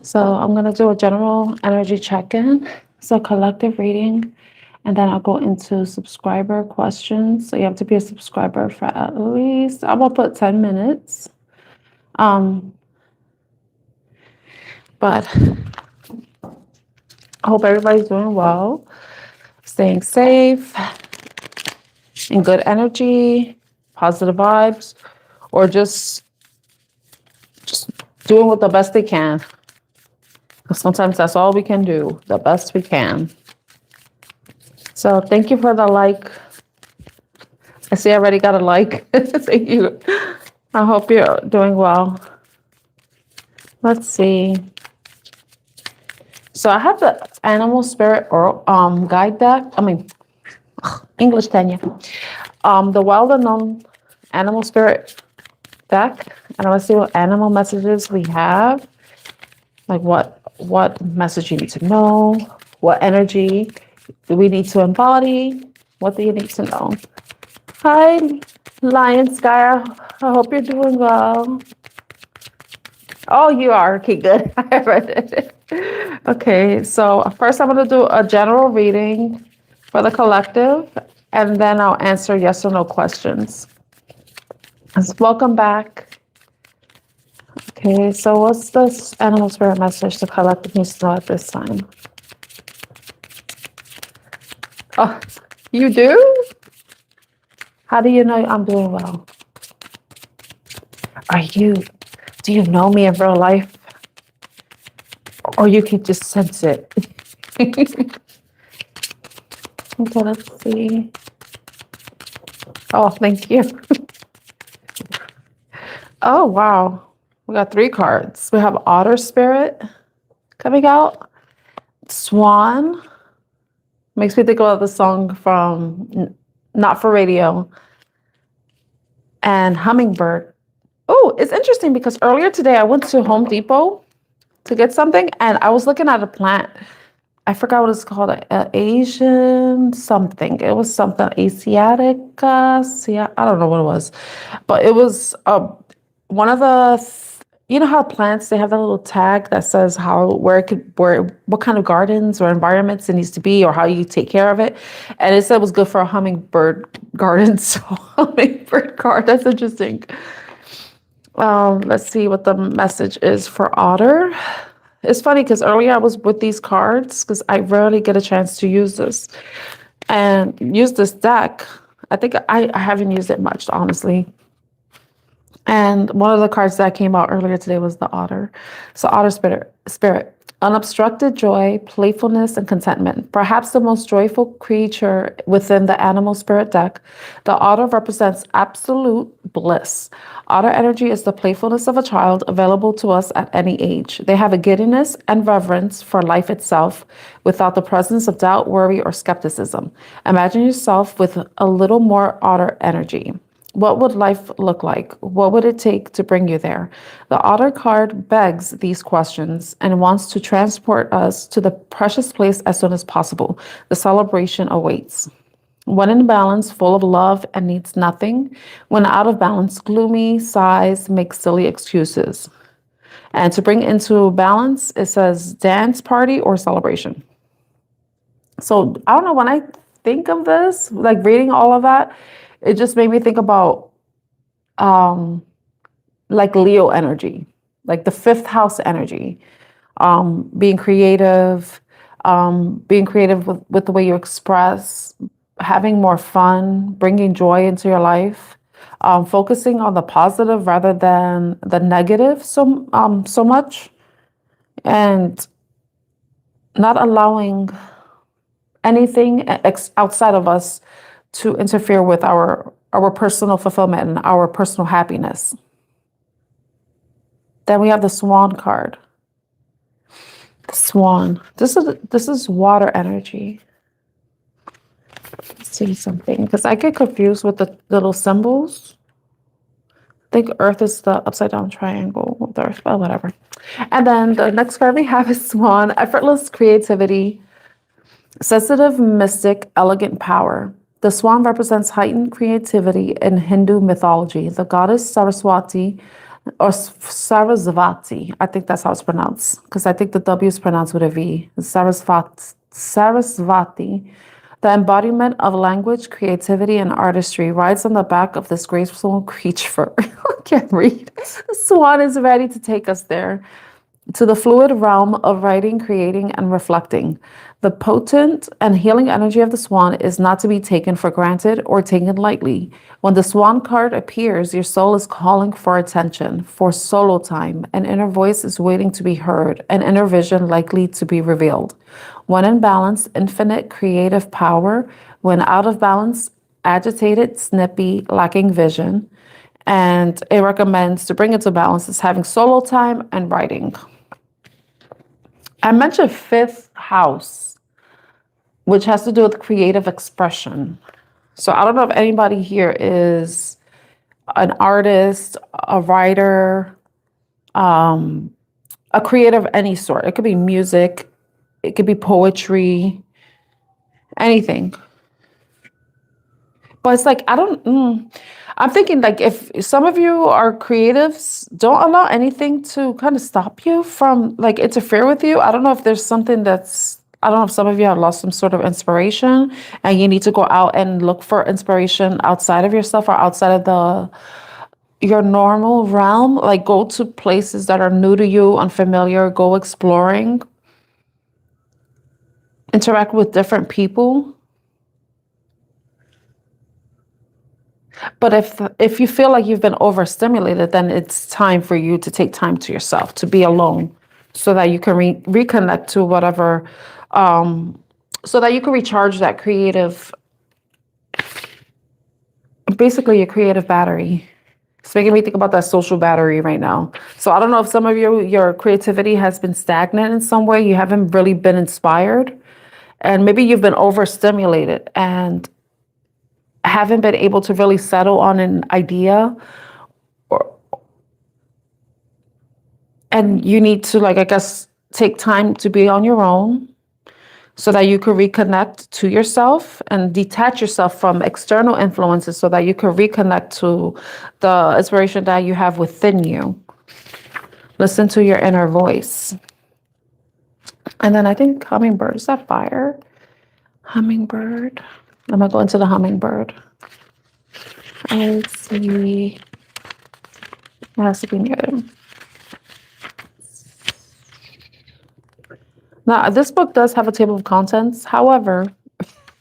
So I'm going to do a general energy check-in. So collective reading. And then I'll go into subscriber questions. So you have to be a subscriber for at least, I'm going to put 10 minutes. But I hope everybody's doing well, staying safe, in good energy, positive vibes, or just doing what the best they can. Because sometimes that's all we can do, the best we can. So thank you for the like. I see I already got a like. Thank you. I hope you're doing well. Let's see. So I have the Animal Spirit or guide deck. English Tanya. The Wild Unknown Animal Spirit deck. And I want to see what animal messages we have. Like what message you need to know. What energy do we need to embody? What do you need to know? Hi, Lion Sky. I hope you're doing well. Oh, you are. Okay, good. I read it. Okay, so first I'm going to do a general reading for the collective, and then I'll answer yes or no questions. Welcome back. Okay, so what's this animal spirit message the collective needs to know at this time? Oh, you do? How do you know I'm doing well? Do you know me in real life? Or you can just sense it? Okay, let's see. Oh, thank you. Oh, wow. We got 3 cards. We have Otter Spirit coming out. Swan. Makes me think about the song from Not for Radio. And Hummingbird. Oh, it's interesting because earlier today I went to Home Depot to get something and I was looking at a plant. I forgot what it's called, Asian something. It was something Asiatic. I don't know what it was, but it was one of the. You know how plants, they have that little tag that says what kind of gardens or environments it needs to be or how you take care of it. And it said it was good for a hummingbird garden. So hummingbird garden, that's interesting. Let's see what the message is for Otter. It's funny because earlier I was with these cards because I rarely get a chance to use this and use this deck. I think I haven't used it much, honestly. And one of the cards that came out earlier today was the Otter. So Otter Spirit, unobstructed joy, playfulness, and contentment. Perhaps the most joyful creature within the Animal Spirit deck, the Otter represents absolute bliss. Otter energy is the playfulness of a child available to us at any age. They have a giddiness and reverence for life itself without the presence of doubt, worry, or skepticism. Imagine yourself with a little more Otter energy. What would life look like? What would it take to bring you there? The Otter card begs these questions and wants to transport us to the precious place as soon as possible. The celebration awaits. When in balance, full of love and needs nothing. When out of balance, gloomy, sighs, makes silly excuses. And to bring into balance, it says dance party or celebration. So I don't know, when I think of this, like reading all of that, it just made me think about like Leo energy, like the 5th house energy, being creative with the way you express, having more fun, bringing joy into your life, focusing on the positive rather than the negative so much, and not allowing anything outside of us to interfere with our personal fulfillment and our personal happiness. Then we have the Swan card. The Swan. This is water energy. Let's see something, because I get confused with the little symbols. I think Earth is the upside down triangle with Earth, but whatever. And then the next card we have is Swan. Effortless creativity, sensitive, mystic, elegant power. The swan represents heightened creativity in Hindu mythology. The goddess Saraswati or Sarasvati. I think that's how it's pronounced, because I think the W is pronounced with a V. Sarasvati, the embodiment of language, creativity, and artistry, rides on the back of this graceful creature. I can't read. The swan is ready to take us there, to the fluid realm of writing, creating, and reflecting. The potent and healing energy of the swan is not to be taken for granted or taken lightly. When the swan card appears, your soul is calling for attention, for solo time. An inner voice is waiting to be heard, an inner vision likely to be revealed. When in balance, infinite creative power. When out of balance, agitated, snippy, lacking vision. And it recommends to bring it to balance is having solo time and writing. I mentioned fifth house, which has to do with creative expression. So I don't know if anybody here is an artist, a writer, a creative of any sort. It could be music, it could be poetry, anything. But it's like, I'm thinking like if some of you are creatives, don't allow anything to kind of stop you from like interfere with you. I don't know if there's something I don't know if some of you have lost some sort of inspiration and you need to go out and look for inspiration outside of yourself or outside of your normal realm. Like go to places that are new to you, unfamiliar, go exploring, interact with different people. But if you feel like you've been overstimulated, then it's time for you to take time to yourself, to be alone, so that you can reconnect to whatever, so that you can recharge that basically your creative battery. It's making me think about that social battery right now. So I don't know if some of your creativity has been stagnant in some way. You haven't really been inspired, and maybe you've been overstimulated and haven't been able to really settle on an idea, and you need to, like, I guess, take time to be on your own so that you can reconnect to yourself and detach yourself from external influences so that you can reconnect to the inspiration that you have within you. Listen to your inner voice. And then I think hummingbird, is that fire? Hummingbird. I'm gonna go into the hummingbird. Let's see. It has to be near them. Now, this book does have a table of contents. However,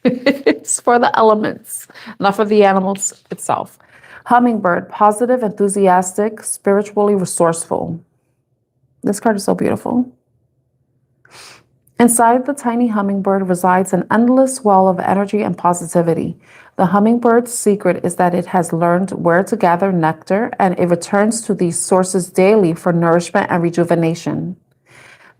it's for the elements, not for the animals itself. Hummingbird, positive, enthusiastic, spiritually resourceful. This card is so beautiful. Inside the tiny hummingbird resides an endless well of energy and positivity. The hummingbird's secret is that it has learned where to gather nectar, and it returns to these sources daily for nourishment and rejuvenation.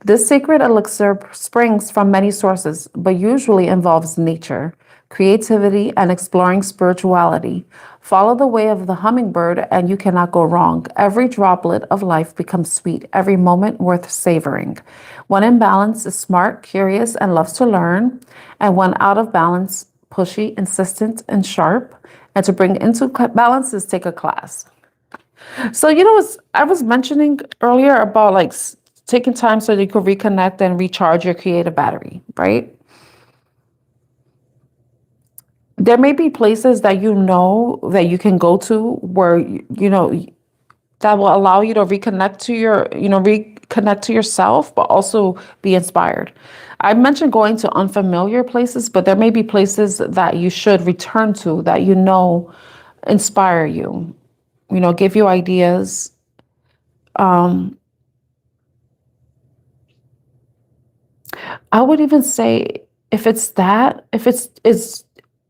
This sacred elixir springs from many sources, but usually involves nature, creativity, and exploring spirituality. Follow the way of the hummingbird and you cannot go wrong. Every droplet of life becomes sweet, every moment worth savoring. When in balance is smart, curious, and loves to learn, and when out of balance, pushy, insistent, and sharp. And to bring into balance is take a class. So, I was mentioning earlier about like taking time so that you could reconnect and recharge your creative battery, right? There may be places that that you can go to where, that will allow you to reconnect to yourself, but also be inspired. I mentioned going to unfamiliar places, but there may be places that you should return to that inspire you, give you ideas. I would even say if it's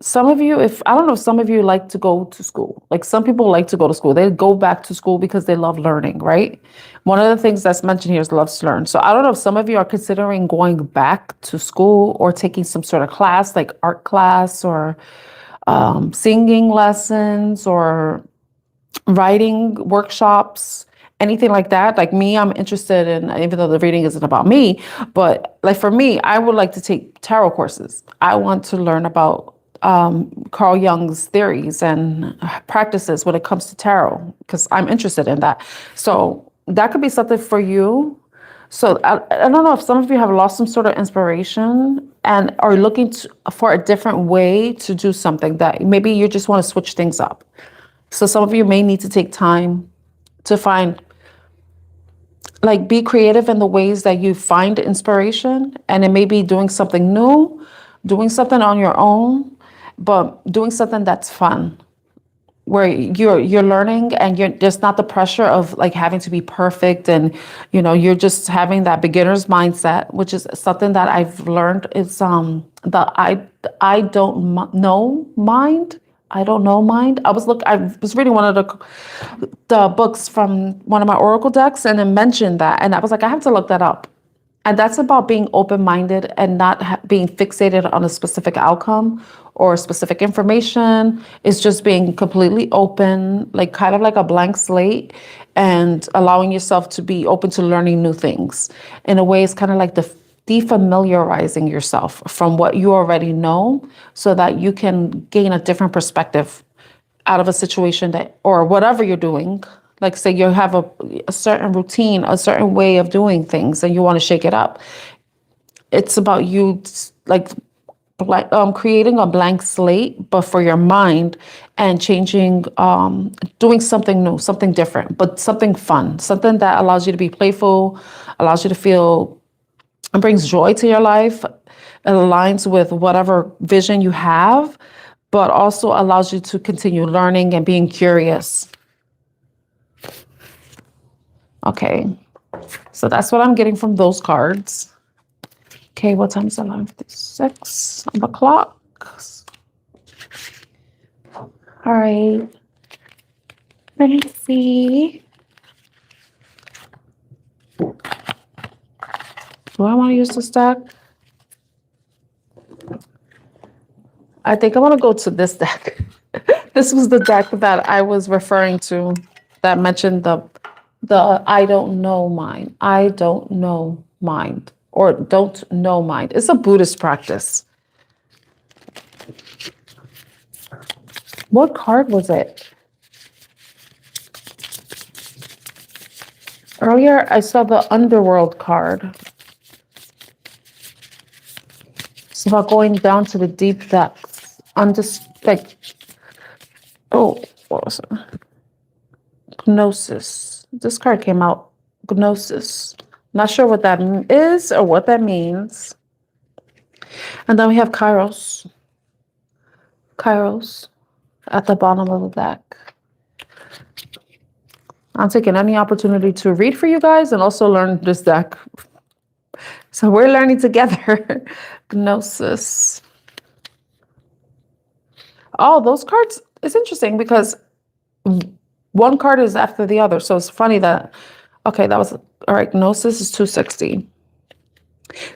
some of you, I don't know if some of you like to go to school. Like some people like to go to school. They go back to school because they love learning, right? One of the things that's mentioned here is loves to learn. So I don't know if some of you are considering going back to school or taking some sort of class, like art class or singing lessons or writing workshops, anything like that. Like me, I'm interested in, even though the reading isn't about me, but like for me, I would like to take tarot courses. I want to learn about Carl Jung's theories and practices when it comes to tarot, because I'm interested in that. So that could be something for you. So I don't know if some of you have lost some sort of inspiration and are looking for a different way to do something, that maybe you just want to switch things up. So some of you may need to take time to find, like, be creative in the ways that you find inspiration. And it may be doing something new, doing something on your own, but doing something that's fun, where you're learning and you're just not the pressure of like having to be perfect, and you're just having that beginner's mindset, which is something that I've learned is the I don't know mind. I don't know mind. I was reading one of the books from one of my oracle decks, and it mentioned that, and I was like, I have to look that up. And that's about being open-minded and not being fixated on a specific outcome or specific information. It's just being completely open, like kind of like a blank slate, and allowing yourself to be open to learning new things. In a way, it's kind of like defamiliarizing yourself from what you already know, so that you can gain a different perspective out of a situation that, or whatever you're doing. Like, say you have a certain routine, a certain way of doing things, and you want to shake it up. It's about you, like, creating a blank slate, but for your mind, and changing, doing something new, something different, but something fun, something that allows you to be playful, allows you to feel, and brings joy to your life. It aligns with whatever vision you have, but also allows you to continue learning and being curious. Okay, so that's what I'm getting from those cards. Okay, what time is it? 11:56 on the clock. All right, let me see. Do I want to use this deck? I think I want to go to this deck. This was the deck that I was referring to that mentioned the I don't know mind. I don't know mind, or don't know mind. It's a Buddhist practice. What card was it? Earlier, I saw the underworld card. It's about going down to the deep depths. What was it? Gnosis. This card came out. Gnosis. Not sure what that is or what that means. And then we have Kairos. Kairos at the bottom of the deck. I'm taking any opportunity to read for you guys and also learn this deck. So we're learning together. Gnosis. Oh, those cards, it's interesting because one card is after the other. So it's funny that, okay, that was, all right, Gnosis is 260.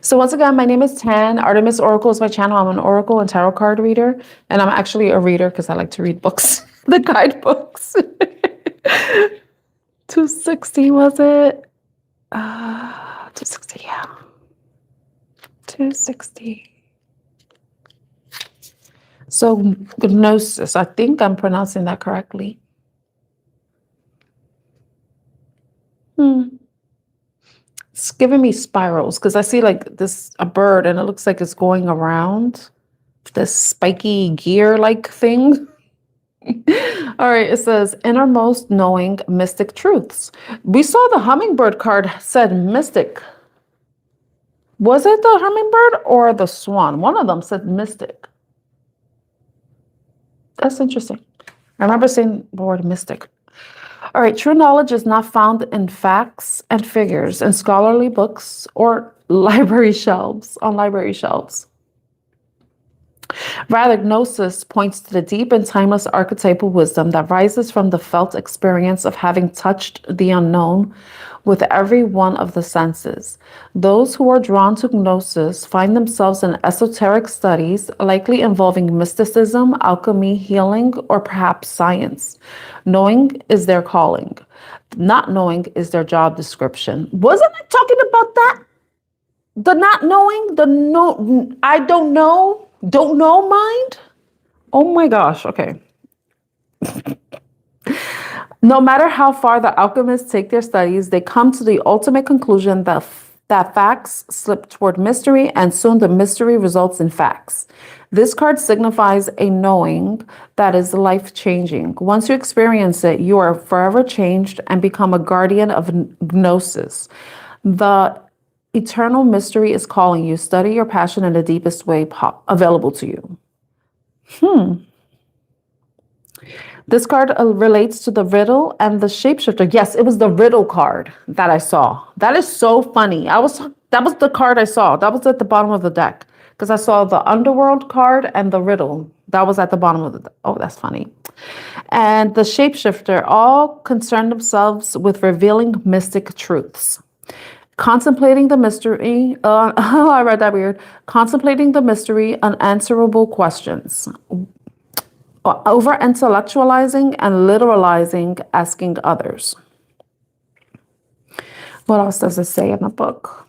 So once again, my name is Tan. Artemis Oracle is my channel. I'm an oracle and tarot card reader. And I'm actually a reader because I like to read books, the guidebooks. 260, was it? 260, yeah. 260. So Gnosis, I think I'm pronouncing that correctly. It's giving me spirals because I see like a bird, and it looks like it's going around this spiky gear-like thing. All right, it says innermost knowing mystic truths. We saw the hummingbird card said mystic. Was it the hummingbird or the swan? One of them said mystic. That's interesting. I remember saying the word mystic. All right, true knowledge is not found in facts and figures in scholarly books or library shelves, on library shelves. Rather, Gnosis points to the deep and timeless archetypal wisdom that rises from the felt experience of having touched the unknown with every one of the senses. Those who are drawn to Gnosis find themselves in esoteric studies, likely involving mysticism, alchemy, healing, or perhaps science. Knowing is their calling. Not knowing is their job description. Wasn't I talking about that? The not knowing, I don't know mind? Oh my gosh. Okay. No matter how far the alchemists take their studies, they come to the ultimate conclusion that facts slip toward mystery, and soon the mystery results in facts. This card signifies a knowing that is life changing. Once you experience it, you are forever changed and become a guardian of gnosis. The eternal mystery is calling you. Study your passion in the deepest way available to you. This card relates to the riddle and the shapeshifter. Yes, it was the riddle card that I saw. That is so funny. That was the card I saw. That was at the bottom of the deck because I saw the underworld card and the riddle. That was at the bottom of the deck. Oh, that's funny. And the shapeshifter all concern themselves with revealing mystic truths. Contemplating the mystery, I read that weird. Contemplating the mystery, unanswerable questions. Over intellectualizing and literalizing, asking others. What else does it say in the book?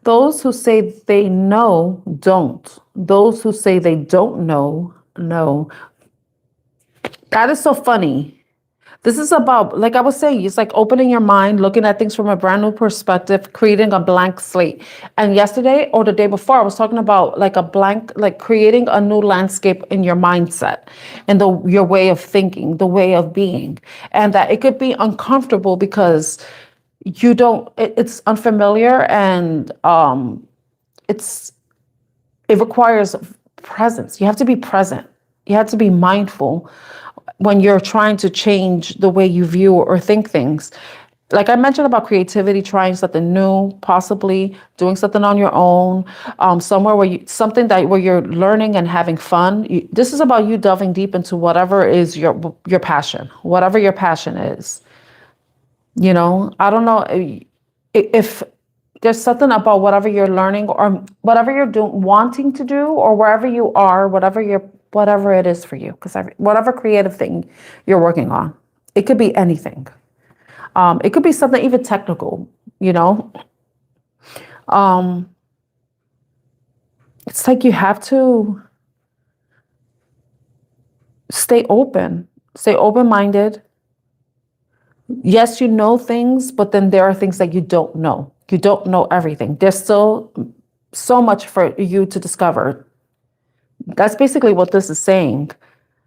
Those who say they know, don't. Those who say they don't know, know. That is so funny. This is about, like I was saying, it's like opening your mind, looking at things from a brand new perspective, creating a blank slate. And yesterday or the day before, I was talking about like a blank, like creating a new landscape in your mindset and your way of thinking, the way of being. And that it could be uncomfortable because it's unfamiliar and it requires presence. You have to be present. You have to be mindful when you're trying to change the way you view or think things. Like I mentioned about creativity, trying something new, possibly doing something on your own, somewhere where you're learning and having fun. This is about you delving deep into whatever is your passion, whatever your passion is. You know, I don't know if there's something about whatever you're learning or whatever you're wanting to do, or wherever you are, whatever it is for you, because whatever creative thing you're working on, it could be anything. It could be something even technical, you know. It's like you have to stay open-minded. Yes, you know things, but then there are things that you don't know. You don't know everything. There's still so much for you to discover. That's basically what this is saying,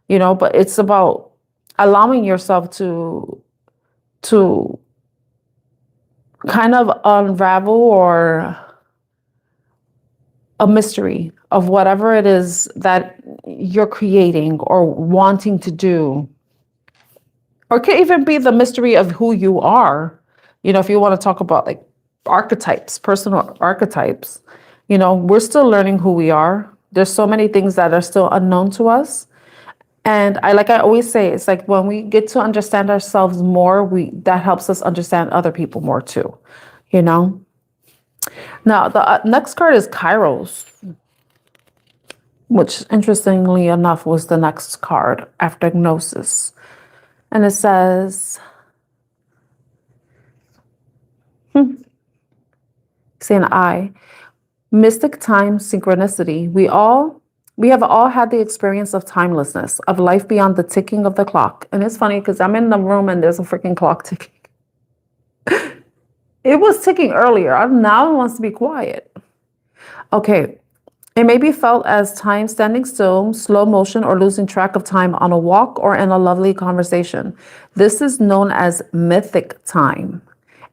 you know, but it's about allowing yourself to kind of unravel or a mystery of whatever it is that you're creating or wanting to do. Or it could even be the mystery of who you are. You know, if you want to talk about like archetypes, personal archetypes, you know, we're still learning who we are. There's so many things that are still unknown to us. And I always say, it's like when we get to understand ourselves more, that helps us understand other people more too, you know? Now, the next card is Kairos, which interestingly enough was the next card after Gnosis. And it says, say an I, mystic time synchronicity. We have all had the experience of timelessness, of life beyond the ticking of the clock. And it's funny because I'm in the room and there's a freaking clock ticking. It was ticking earlier. Now it wants to be quiet. Okay. It may be felt as time standing still, slow motion, or losing track of time on a walk or in a lovely conversation. This is known as mythic time,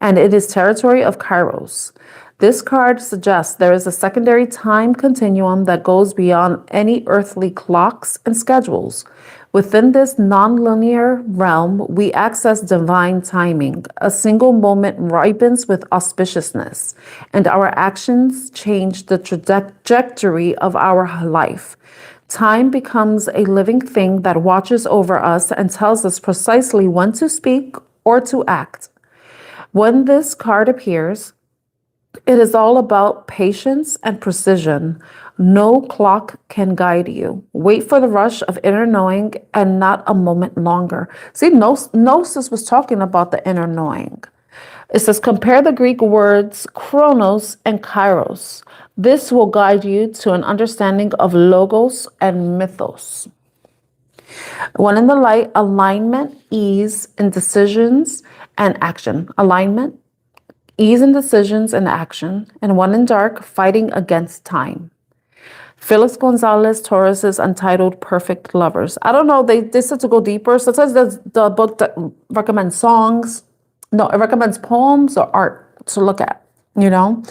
and it is territory of Kairos. This card suggests there is a secondary time continuum that goes beyond any earthly clocks and schedules. Within this nonlinear realm, we access divine timing. A single moment ripens with auspiciousness, and our actions change the trajectory of our life. Time becomes a living thing that watches over us and tells us precisely when to speak or to act. When this card appears, it is all about patience and precision. No clock can guide you. Wait for the rush of inner knowing and not a moment longer. See, Gnosis was talking about the inner knowing. It says, compare the Greek words chronos and kairos. This will guide you to an understanding of logos and mythos. When in the light, alignment, ease, indecisions, and action. Alignment, ease in decisions and action. And when in dark, fighting against time. Felix Gonzalez Torres's Untitled Perfect Lovers. I don't know, they said to go deeper. So it says the book that recommends songs. No, it recommends poems or art to look at, you know.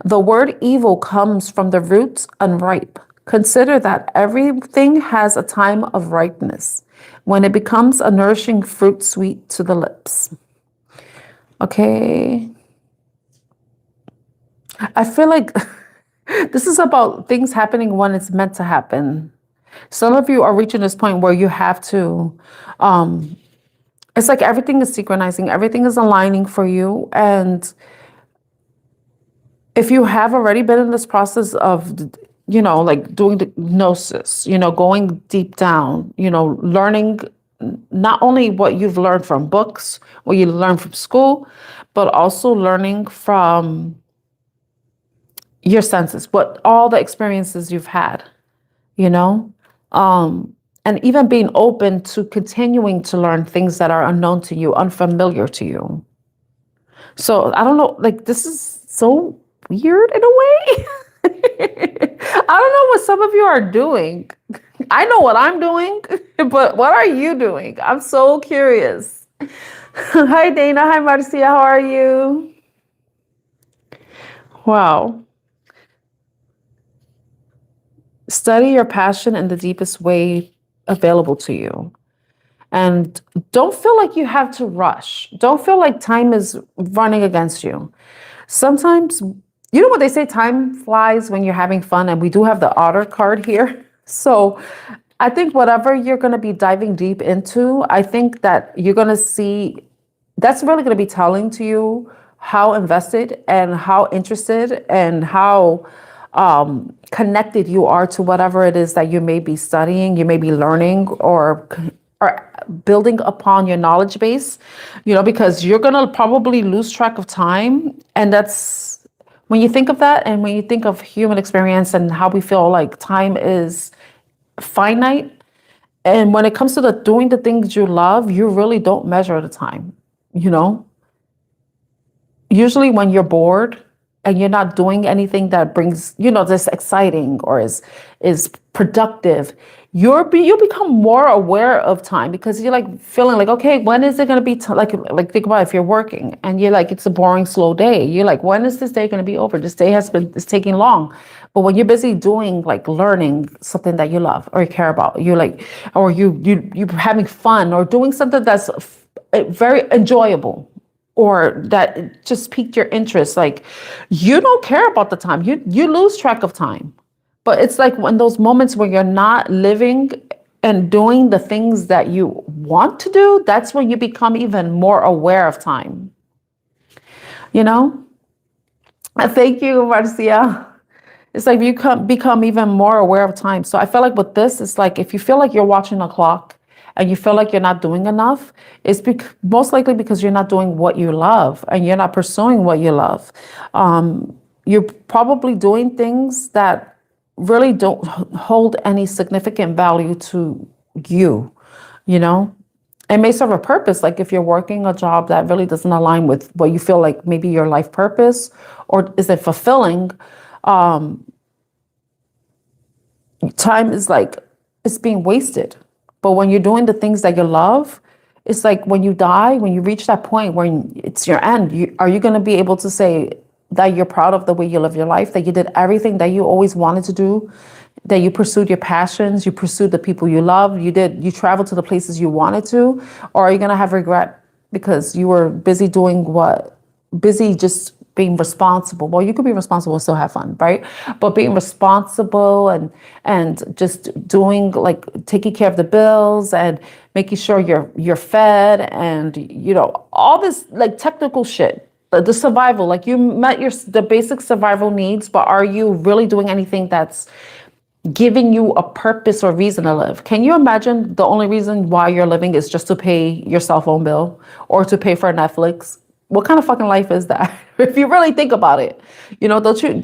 The word evil comes from the roots unripe. Consider that everything has a time of ripeness when it becomes a nourishing fruit sweet to the lips. Okay. I feel like this is about things happening when it's meant to happen. Some of you are reaching this point where you have to, it's like everything is synchronizing, everything is aligning for you. And if you have already been in this process of, you know, like doing the gnosis, you know, going deep down, you know, learning not only what you've learned from books, what you learn from school, but also learning from your senses, what all the experiences you've had, you know, and even being open to continuing to learn things that are unknown to you, unfamiliar to you. So I don't know, like this is so weird in a way. I don't know what some of you are doing. I know what I'm doing, but what are you doing? I'm so curious. Hi, Dana. Hi, Marcia. How are you? Wow. Study your passion in the deepest way available to you. And don't feel like you have to rush. Don't feel like time is running against you. Sometimes, you know what they say, time flies when you're having fun. And we do have the otter card here. So I think whatever you're going to be diving deep into, I think that you're going to see, that's really going to be telling to you how invested and how interested and how connected you are to whatever it is that you may be studying, you may be learning, or building upon your knowledge base, you know, because you're going to probably lose track of time. And that's when you think of that, and when you think of human experience and how we feel like time is finite. And when it comes to doing the things you love, you really don't measure the time, you know. Usually when you're bored and you're not doing anything that brings, you know, this exciting or is productive, you become more aware of time, because you're like feeling like, okay, when is it going to be like think about if you're working and you're like, it's a boring, slow day. You're like, when is this day going to be over? This day it's taking long. But when you're busy doing, like learning something that you love or you care about, you're like, or you're having fun or doing something that's very enjoyable, or that just piqued your interest, like you don't care about the time. You lose track of time. But it's like when those moments where you're not living and doing the things that you want to do, that's when you become even more aware of time. You know? Thank you, Marcia. It's like you become even more aware of time. So I feel like with this, it's like if you feel like you're watching a clock and you feel like you're not doing enough, it's most likely because you're not doing what you love and you're not pursuing what you love. You're probably doing things that really don't hold any significant value to you, you know? It may serve a purpose, like if you're working a job that really doesn't align with what you feel like maybe your life purpose, or is it fulfilling? Time is like, it's being wasted. But when you're doing the things that you love, it's like when you die, when you reach that point where it's your end, are you going to be able to say that you're proud of the way you live your life, that you did everything that you always wanted to do, that you pursued your passions, you pursued the people you love, you traveled to the places you wanted to? Or are you going to have regret because you were busy just being responsible? Well, you could be responsible and still have fun, right? But being responsible and just doing, like, taking care of the bills and making sure you're fed, and you know, all this like technical shit. The survival, like you met the basic survival needs, but are you really doing anything that's giving you a purpose or reason to live? Can you imagine the only reason why you're living is just to pay your cell phone bill or to pay for Netflix? What kind of fucking life is that? If you really think about it, don't you,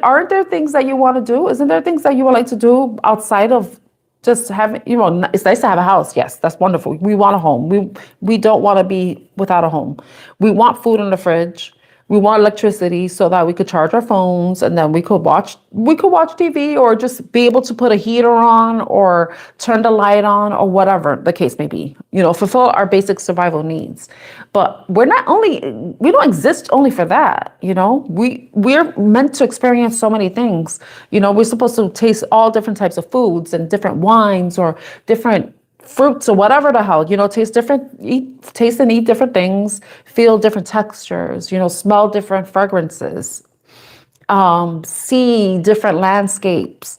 aren't there things that you want to do? Isn't there things that you would like to do outside of just having, it's nice to have a house. Yes, that's wonderful. We want a home. We don't want to be without a home. We want food in the fridge. We want electricity so that we could charge our phones, and then we could watch TV, or just be able to put a heater on or turn the light on, or whatever the case may be. Fulfill our basic survival needs. But we don't exist only for that. We're meant to experience so many things. We're supposed to taste all different types of foods and different wines or different fruits or whatever the hell, taste and eat different things, feel different textures, smell different fragrances, see different landscapes,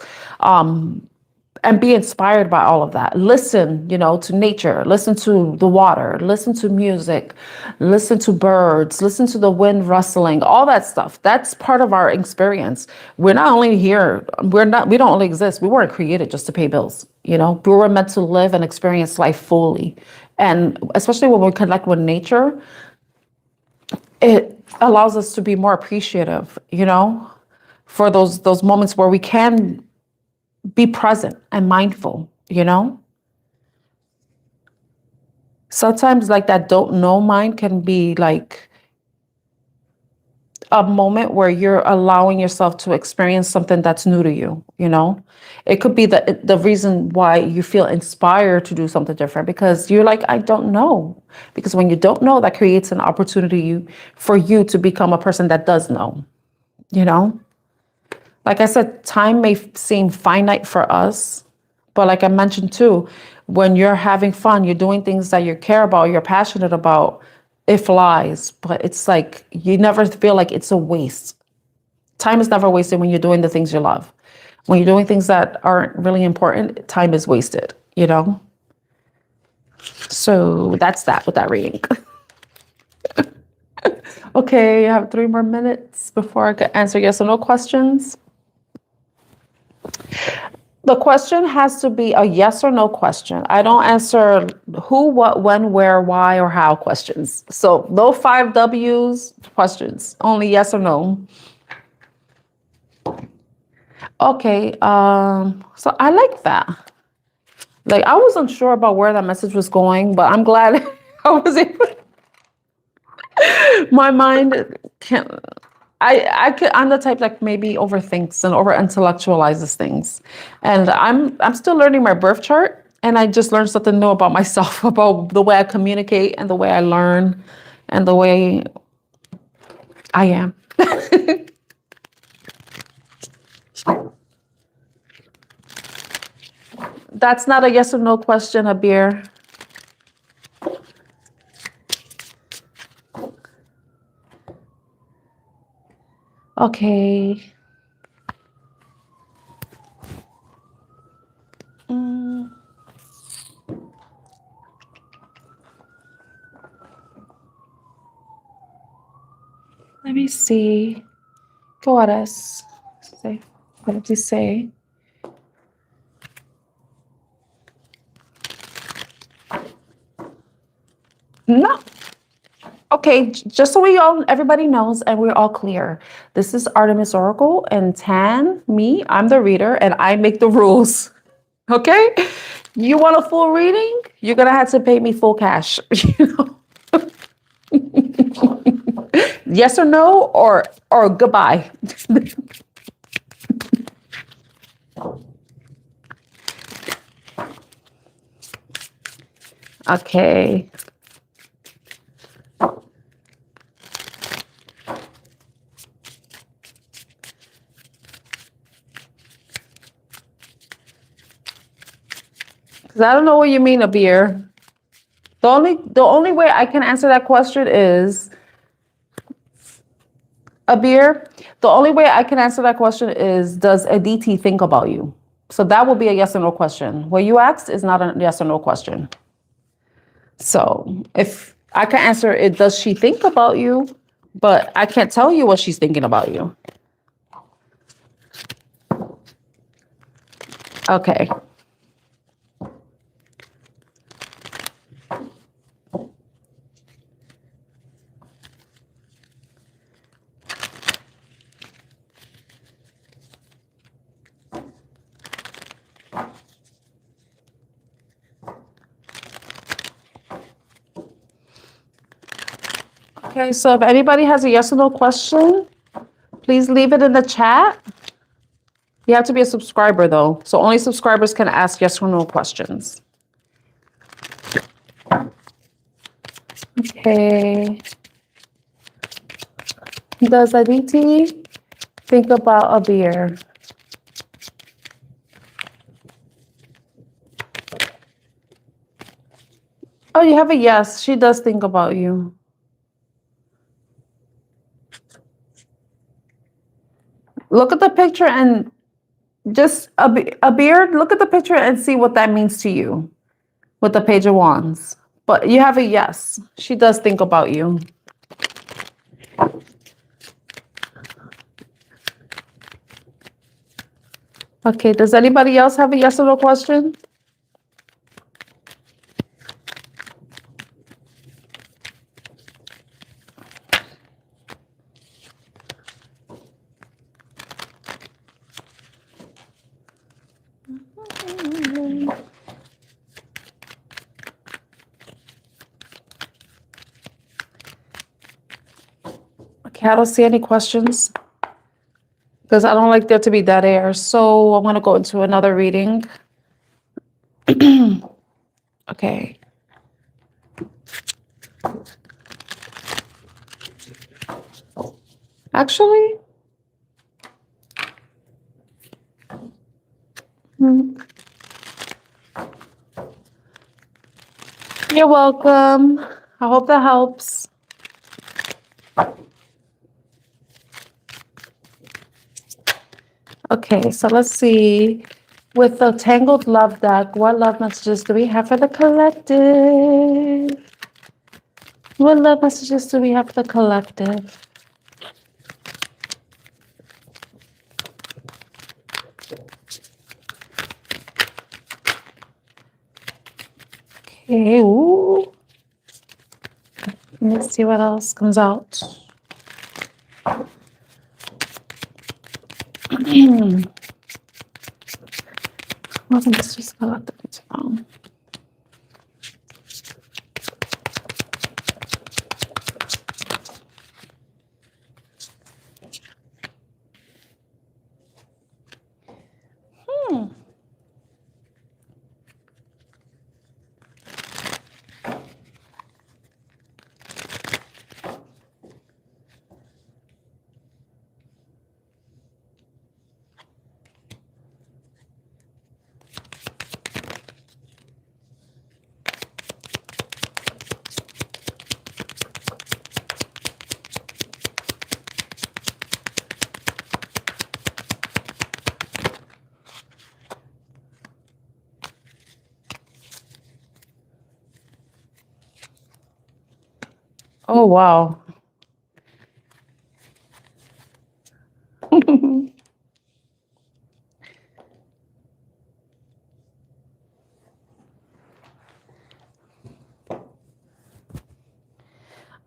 and be inspired by all of that. Listen, to nature, listen to the water, listen to music, listen to birds, listen to the wind rustling, all that stuff. That's part of our experience. We're not only here, we don't only exist. We weren't created just to pay bills. We were meant to live and experience life fully. And especially when we connect with nature, it allows us to be more appreciative, for those moments where we can be present and mindful. Sometimes like that don't know mind can be like a moment where you're allowing yourself to experience something that's new to you. It could be the reason why you feel inspired to do something different, because you're like, I don't know. Because when you don't know, that creates an opportunity for you to become a person that does know. Like I said, time may seem finite for us, but like I mentioned too, when you're having fun, you're doing things that you care about, you're passionate about, it flies. But it's like, you never feel like it's a waste. Time is never wasted when you're doing the things you love. When you're doing things that aren't really important, time is wasted, So that's that with that reading. Okay, I have 3 more minutes before I can answer yes or no questions. The question has to be a yes or no question. I don't answer who, what, when, where, why, or how questions. So no 5 W's questions, only yes or no. Okay, so I like that. Like, I wasn't sure about where that message was going, but I'm glad I was able. My mind can't. I'm the type that maybe overthinks and over intellectualizes things, and I'm still learning my birth chart, and I just learned something new about myself, about the way I communicate and the way I learn, and the way I am. That's not a yes or no question, a beer. Okay. Let me see. Go at us. Say, what did you say? No. Okay, just so everybody knows, and we're all clear. This is Artemis Oracle, and I'm the reader, and I make the rules. Okay? You want a full reading? You're gonna have to pay me full cash. Yes or no, or goodbye. Okay. Because I don't know what you mean, a beer. The only way I can answer that question is a beer. The only way I can answer that question is, does Aditi think about you? So that will be a yes or no question. What you asked is not a yes or no question. So if I can answer it, does she think about you? But I can't tell you what she's thinking about you. Okay. Okay, so if anybody has a yes or no question, please leave it in the chat. You have to be a subscriber though, so only subscribers can ask yes or no questions. Okay. Does Aditi think about a beer? Oh, you have a yes. She does think about you. Look at the picture and just a beard. Look at the picture and see what that means to you with the Page of Wands. But you have a yes. She does think about you. Okay, does anybody else have a yes or no question? Okay, I don't see any questions because I don't like there to be dead air. So I'm going to go into another reading. Okay. Actually, you're welcome. I hope that helps. Okay, so let's see. With the Tangled Love deck, what love messages do we have for the collective? What love messages do we have for the collective? Okay, ooh. Let's see what else comes out. What messages collective? Oh, wow.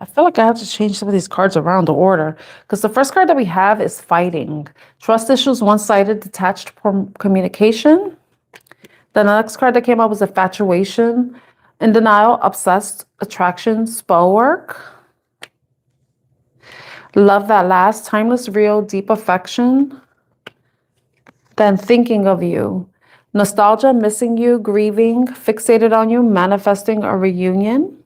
I feel like I have to change some of these cards around the order because the first card that we have is fighting. Trust issues, one-sided, detached from communication. The next card that came up was infatuation, in denial, obsessed, attraction, spell work. Love that lasts, timeless, real, deep affection. Then thinking of you. Nostalgia, missing you, grieving, fixated on you, manifesting a reunion.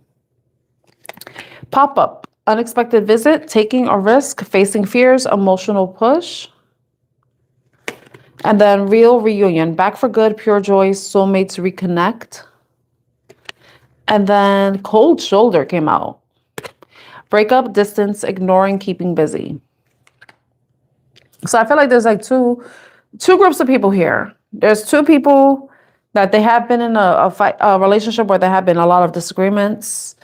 Pop-up, unexpected visit, taking a risk, facing fears, emotional push. And then real reunion, back for good, pure joy, soulmates reconnect. And then cold shoulder came out. Breakup, distance, ignoring, keeping busy. So I feel like there's like two groups of people here. There's two people that they have been in a relationship where there have been a lot of disagreements.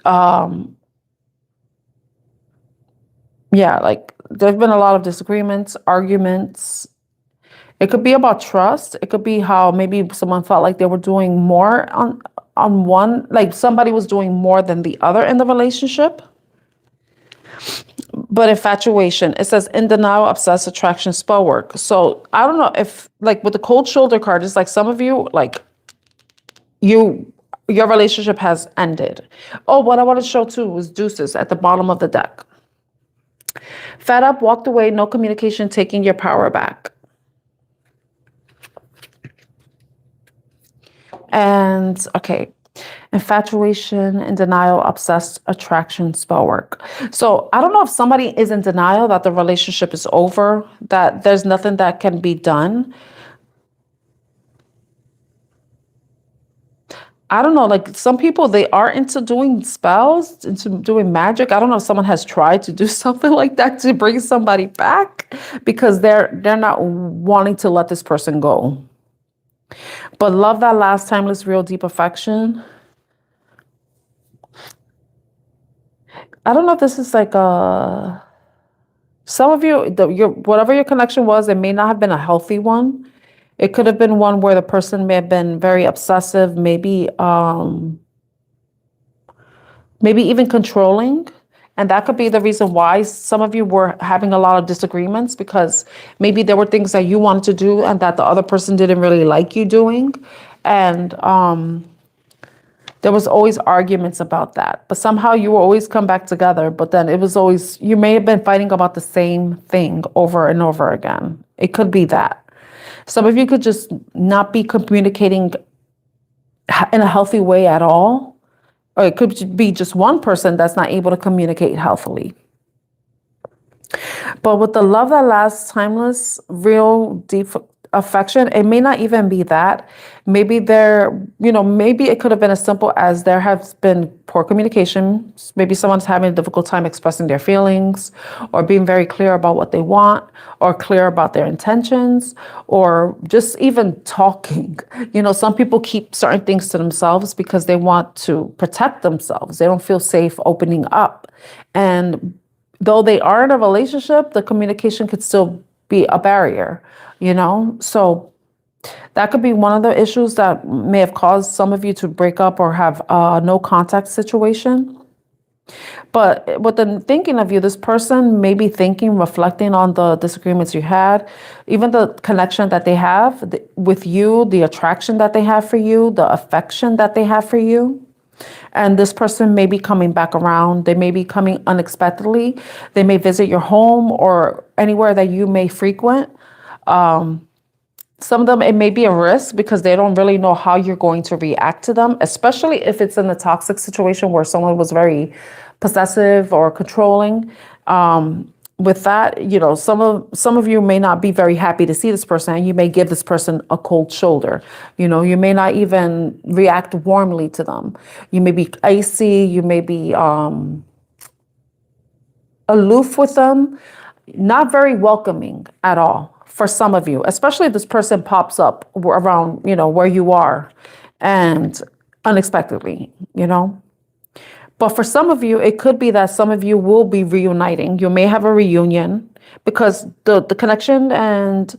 Yeah, like there've been a lot of disagreements, arguments. It could be about trust. It could be how maybe someone felt like they were doing more on one, like somebody was doing more than the other in the relationship. But infatuation, it says in denial, obsessed, attraction, spell work. So I don't know if, like with the cold shoulder card, it's like some of you, like your relationship has ended. Oh, what I want to show too was Deuces at the bottom of the deck. Fed up, walked away, no communication, taking your power back. And okay, infatuation, in denial, obsessed, attraction, spell work. So I don't know if somebody is in denial that the relationship is over, that there's nothing that can be done. I don't know, like some people, they are into doing spells, into doing magic. I don't know if someone has tried to do something like that to bring somebody back because they're not wanting to let this person go. But love that last timeless, real deep affection. I don't know if this is like some of you, your whatever your connection was, it may not have been a healthy one. It could have been one where the person may have been very obsessive, maybe even controlling. And that could be the reason why some of you were having a lot of disagreements, because maybe there were things that you wanted to do and that the other person didn't really like you doing. And there was always arguments about that. But somehow you will always come back together. But then it was always, you may have been fighting about the same thing over and over again. It could be that. Some of you could just not be communicating in a healthy way at all. Or it could be just one person that's not able to communicate healthily. But with the love that lasts, timeless, real deep affection, it may not even be that. Maybe maybe it could have been as simple as there has been poor communication. Maybe someone's having a difficult time expressing their feelings or being very clear about what they want or clear about their intentions or just even talking. Some people keep certain things to themselves because they want to protect themselves. They don't feel safe opening up. And though they are in a relationship, the communication could still be a barrier, So that could be one of the issues that may have caused some of you to break up or have a no contact situation. But with the thinking of you, this person may be thinking, reflecting on the disagreements you had, even the connection that they have with you, the attraction that they have for you, the affection that they have for you. And this person may be coming back around. They may be coming unexpectedly. They may visit your home or anywhere that you may frequent. Some of them, it may be a risk because they don't really know how you're going to react to them, especially if it's in a toxic situation where someone was very possessive or controlling. With that, some of you may not be very happy to see this person, and you may give this person a cold shoulder. You may not even react warmly to them. You may be icy. You may be aloof with them, not very welcoming at all. For some of you, especially if this person pops up around, where you are and unexpectedly, But for some of you, it could be that some of you will be reuniting. You may have a reunion because the connection and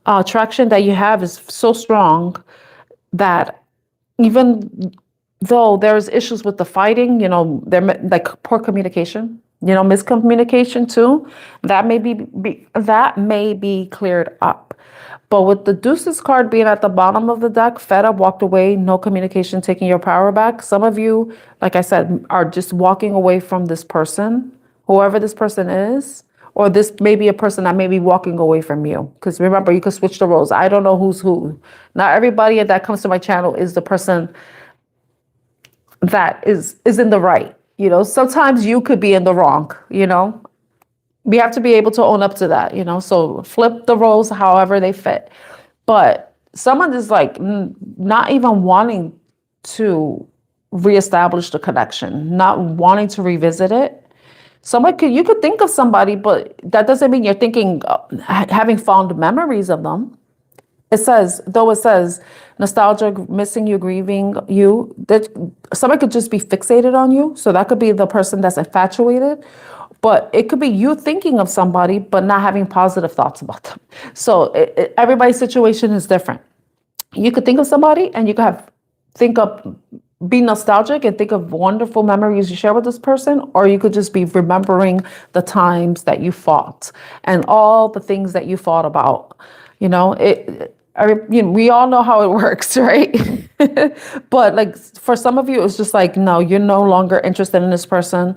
attraction that you have is so strong that even though there's issues with the fighting, there like poor communication, miscommunication too, that may be cleared up. But with the Deuces card being at the bottom of the deck, fed up, walked away, no communication, taking your power back. Some of you, like I said, are just walking away from this person, whoever this person is, or this may be a person that may be walking away from you. Because remember, you can switch the roles. I don't know who's who. Not everybody that comes to my channel is the person that is in the right. Sometimes you could be in the wrong, We have to be able to own up to that, So flip the roles however they fit. But someone is like not even wanting to reestablish the connection, not wanting to revisit it. You could think of somebody, but that doesn't mean you're thinking, having fond memories of them. It says nostalgia, missing you, grieving you, that somebody could just be fixated on you. So that could be the person that's infatuated, but it could be you thinking of somebody, but not having positive thoughts about them. So everybody's situation is different. You could think of somebody and you could think of be nostalgic and think of wonderful memories you share with this person, or you could just be remembering the times that you fought and all the things that you fought about. You know, we all know how it works, right? But like for some of you, it's just like, no, you're no longer interested in this person.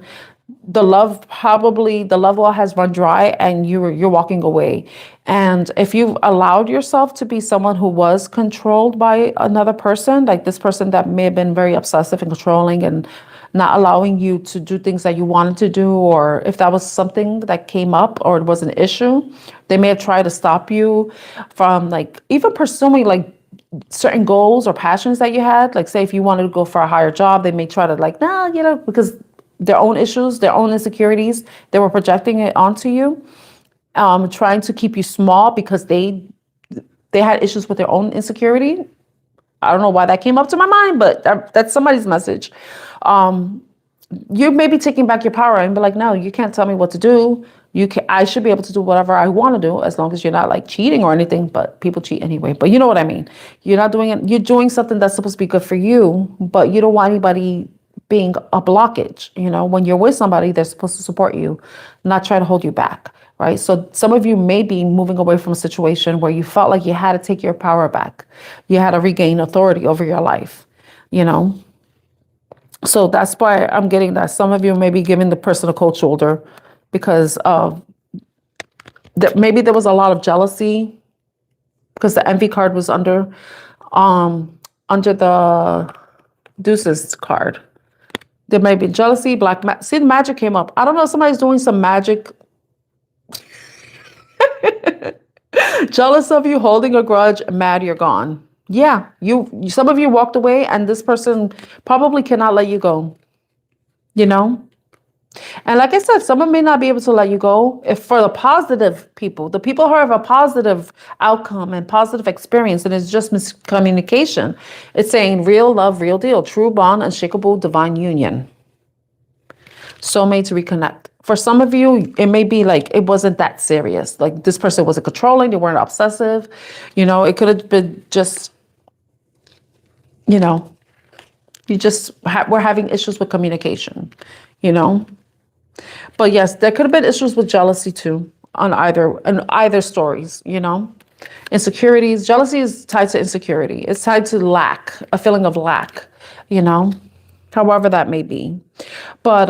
The love well has run dry, and you're walking away. And if you've allowed yourself to be someone who was controlled by another person, like this person that may have been very obsessive and controlling and not allowing you to do things that you wanted to do, or if that was something that came up or it was an issue, they may have tried to stop you from like even pursuing like certain goals or passions that you had. Like say if you wanted to go for a higher job, they may try to like, nah, you know, because their own issues, their own insecurities, they were projecting it onto you, trying to keep you small because they had issues with their own insecurity. I don't know why that came up to my mind, but that's somebody's message. You may be taking back your power and be like, no, you can't tell me what to do. I should be able to do whatever I want to do as long as you're not like cheating or anything, but people cheat anyway. But you know what I mean? You're not doing it. You're doing something that's supposed to be good for you, but you don't want anybody being a blockage. You know, when you're with somebody, they're supposed to support you, not try to hold you back, right? So some of you may be moving away from a situation where you felt like you had to take your power back. You had to regain authority over your life, you know? So that's why I'm getting that some of you may be giving the person a cold shoulder because of that. Maybe there was a lot of jealousy because the envy card was under the Deuces card. There may be jealousy, see, the magic came up. I don't know, somebody's doing some magic. Jealous of you, holding a grudge, mad you're gone. Yeah, some of you walked away and this person probably cannot let you go, you know? And like I said, someone may not be able to let you go if for the positive people, the people who have a positive outcome and positive experience, and it's just miscommunication. It's saying real love, real deal, true bond, unshakable divine union. Soulmate to reconnect. For some of you, it may be like it wasn't that serious. Like this person wasn't controlling, they weren't obsessive. You know, it could have been just, you know, you just were having issues with communication, you know. But yes, there could have been issues with jealousy too in either stories, you know. Insecurities, jealousy is tied to insecurity. It's tied to lack, a feeling of lack, you know, however that may be. But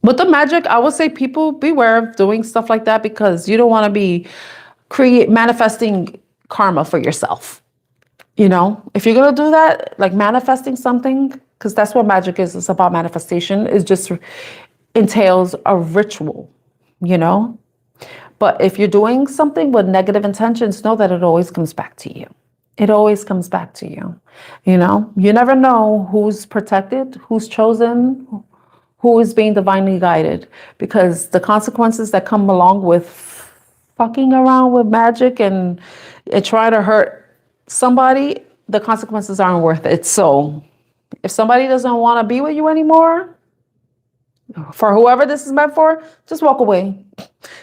with the magic, I would say people beware of doing stuff like that because you don't want to be manifesting karma for yourself. You know, if you're going to do that, like manifesting something, because that's what magic is. It's about manifestation. It just entails a ritual, you know. But if you're doing something with negative intentions, know that it always comes back to you. It always comes back to you. You know, you never know who's protected, who's chosen, who is being divinely guided, because the consequences that come along with fucking around with magic and trying to hurt somebody, the consequences aren't worth it. So if somebody doesn't want to be with you anymore, for whoever this is meant for, just walk away.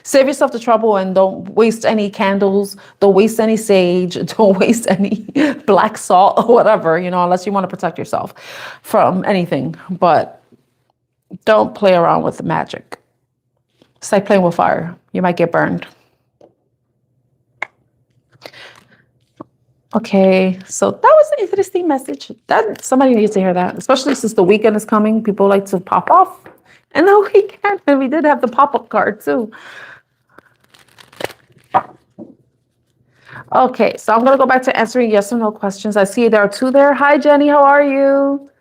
Save yourself the trouble and don't waste any candles, don't waste any sage, don't waste any black salt or whatever, you know, unless you want to protect yourself from anything. But don't play around with the magic. It's like playing with fire. You might get burned. Okay, so that was an interesting message. That somebody needs to hear that, especially since the weekend is coming. People like to pop off in the weekend, and we did have the pop-up card too. Okay, so I'm gonna go back to answering yes or no questions. I see there are two there. Hi, Jenny, how are you?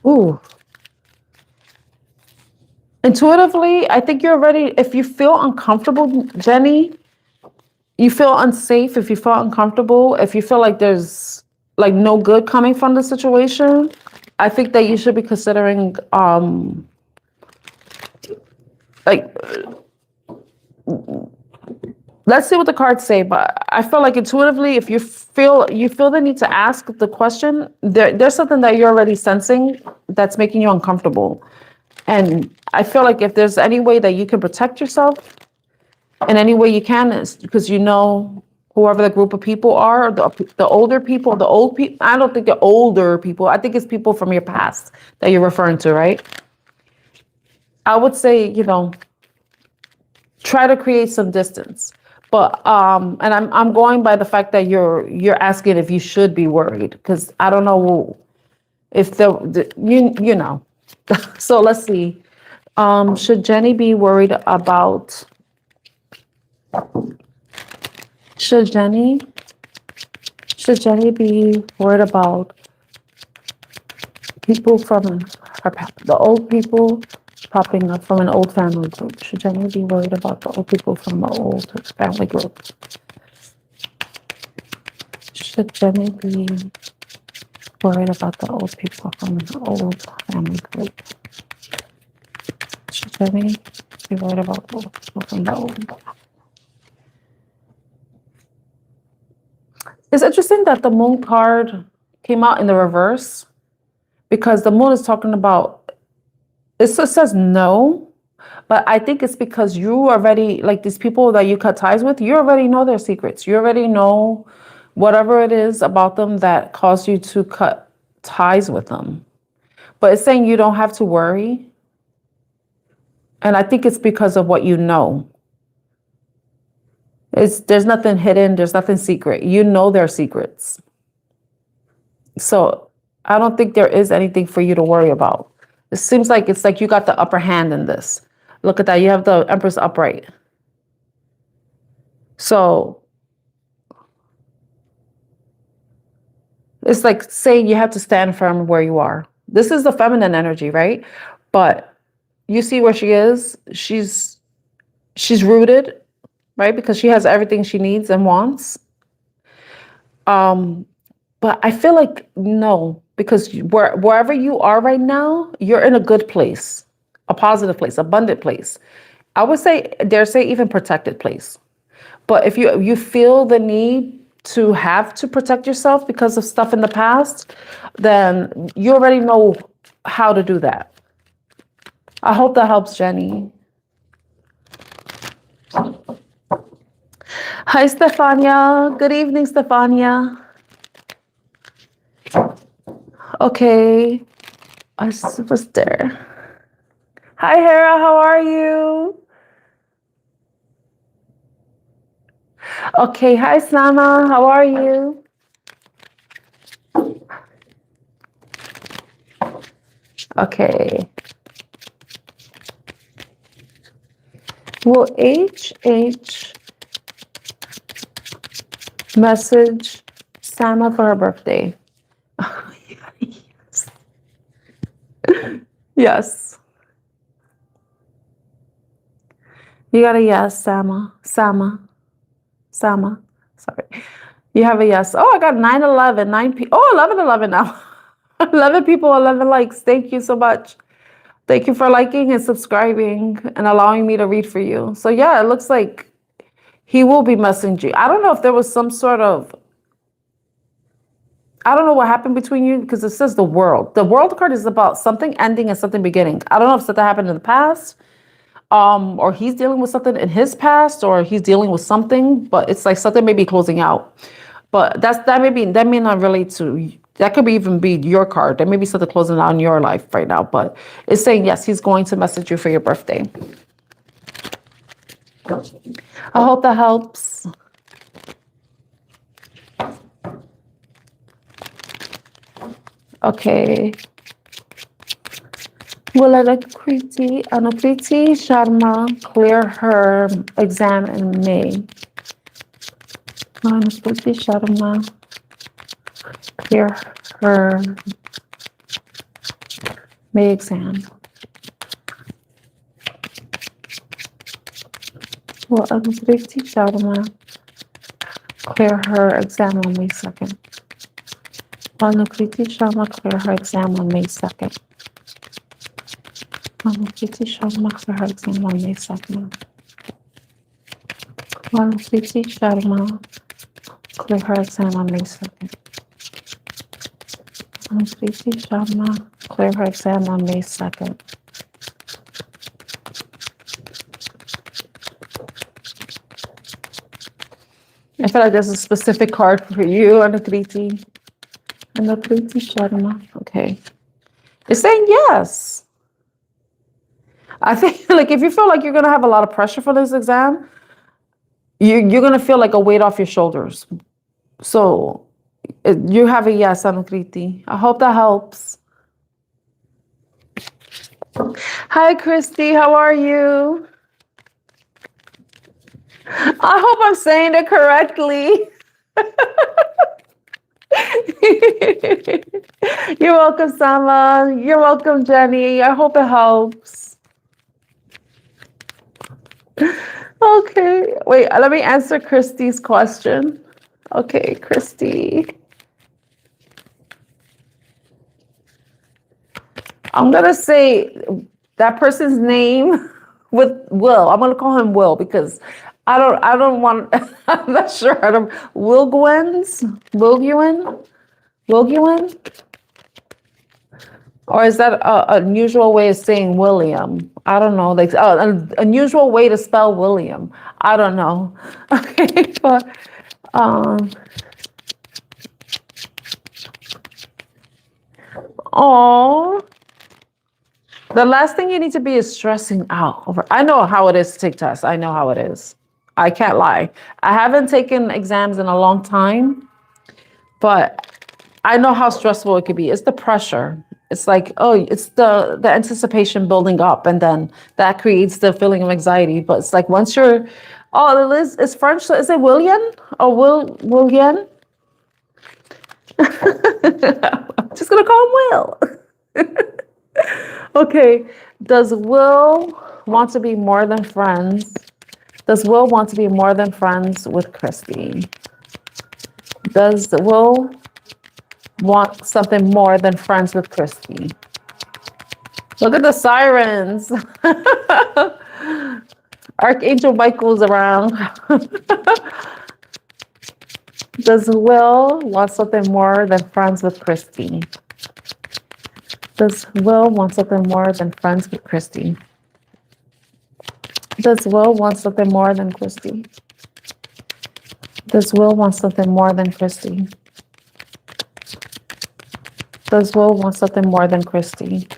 Ooh. Intuitively, I think you're ready. If you feel uncomfortable, Jenny, you feel unsafe, if you feel uncomfortable, if you feel like there's like no good coming from the situation, I think that you should be considering like let's see what the cards say. But I feel like intuitively, if you feel the need to ask the question, there's something that you're already sensing that's making you uncomfortable. And I feel like if there's any way that you can protect yourself in any way you can, is because you know whoever the group of people are, the older people, the old people. I don't think they're older people. I think it's people from your past that you're referring to, right? I would say, you know, try to create some distance. But and I'm going by the fact that you're asking if you should be worried, because I don't know if you know. So let's see. Should Jenny be worried about? Should Jenny be worried about people from the old people popping up from an old family group? Should Jenny be worried about the old people from the old family group? Should Jenny be worried about the old people from the old family group? Should Jenny be worried about the old people from the old? It's interesting that the moon card came out in the reverse, because the moon is talking about, it says no, but I think it's because you already, like these people that you cut ties with, you already know their secrets. You already know whatever it is about them that caused you to cut ties with them. But it's saying you don't have to worry. And I think it's because of what you know. There's nothing hidden, there's nothing secret. You know their secrets. So I don't think there is anything for you to worry about. It seems like it's like you got the upper hand in this. Look at that, you have the Empress upright. So it's like saying you have to stand firm where you are. This is the feminine energy, right? But you see where she is. She's rooted, right? Because she has everything she needs and wants. But I feel like no, because wherever you are right now, you're in a good place, a positive place, abundant place. I would say, dare say, even protected place. But if you feel the need to have to protect yourself because of stuff in the past, then you already know how to do that. I hope that helps, Jenny. Hi, Stefania. Good evening, Stefania. Okay, I was there. Hi, Hera. How are you? Okay. Hi, Sana. How are you? Okay. Will HH message Sama for her birthday? Yes. Yes. You got a yes, Sama. Sorry. You have a yes. Oh, I got 911. 9 people. Oh, 11 now. 11 people, 11 likes. Thank you so much. Thank you for liking and subscribing and allowing me to read for you. So yeah, it looks like he will be messaging you. I don't know if there was some sort of, I don't know what happened between you, because it says the world. The world card is about something ending and something beginning. I don't know if something happened in the past, or he's dealing with something in his past, or he's dealing with something, but it's like something may be closing out. But that may not relate to, that could even be your card. There may be something closing out in your life right now, but it's saying, yes, he's going to message you for your birthday. I hope that helps. Okay. Will Anakriti Sharma clear her exam in May? Anakriti Sharma clear her May exam. Will Anakriti Sharma clear her exam on May 2nd? Will Anakriti Sharma clear her exam on May 2nd? Anakriti Sharma clear her exam on May 2nd. Anakriti Sharma clear her exam on May 2nd. Anakriti Sharma clear her exam on May 2nd. feel like there's a specific card for you, Anukriti. Anukriti Sharma. Okay. It's saying yes. I think like if you feel like you're going to have a lot of pressure for this exam, you're going to feel like a weight off your shoulders. So you have a yes, Anukriti. I hope that helps. Hi, Christy. How are you? I hope I'm saying it correctly. You're welcome, Sama. You're welcome, Jenny. I hope it helps. Okay. Wait, let me answer Christy's question. Okay, Christy. I'm going to say that person's name with Will. I'm going to call him Will because I don't want, I'm not sure. Wilgwens? Or is that an unusual way of saying William? I don't know. Like an unusual way to spell William. I don't know. Okay, but oh, the last thing you need to be is stressing out over. I know how it is to take tests. I know how it is. I can't lie. I haven't taken exams in a long time, but I know how stressful it could be. It's the pressure. It's like, oh, it's the anticipation building up, and then that creates the feeling of anxiety. But it's like once you're, oh, it's French. So is it William or William? I'm just gonna call him Will. Okay. Does Will want to be more than friends? Does Will want to be more than friends with Christy? Does Will want something more than friends with Christy? Look at the sirens. Archangel Michael's around. Does Will want something more than friends with Christy? Does Will want something more than friends with Christy? Does Will want something more than Christy? Does Will want something more than Christy? Does Will want something more than Christy?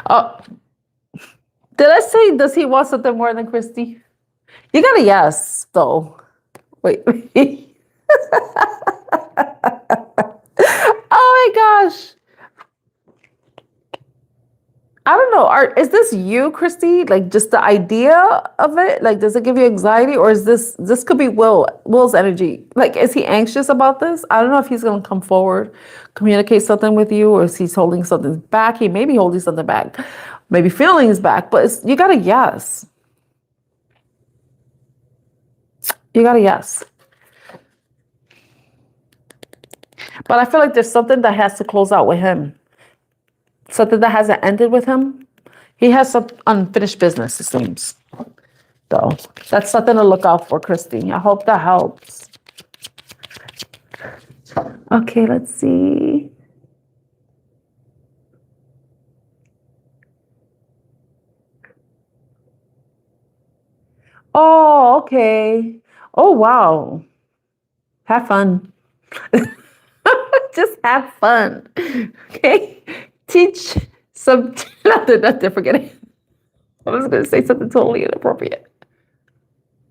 Oh, did I say, does he want something more than Christy? You got a yes, though. Wait. Oh my gosh. I don't know. Is this you, Christy? Like just the idea of it? Like, does it give you anxiety, or is this could be Will's energy? Like, is he anxious about this? I don't know if he's gonna come forward, communicate something with you, or if he's holding something back. He may be holding something back, maybe feelings back. But you got a yes. You got a yes. But I feel like there's something that has to close out with him. Something that hasn't ended with him. He has some unfinished business, it seems. Though. That's something to look out for, Christy. I hope that helps. Okay, let's see. Oh, okay. Oh, wow. Have fun. Just have fun. Okay? Teach some, nothing, forget it. I was going to say something totally inappropriate.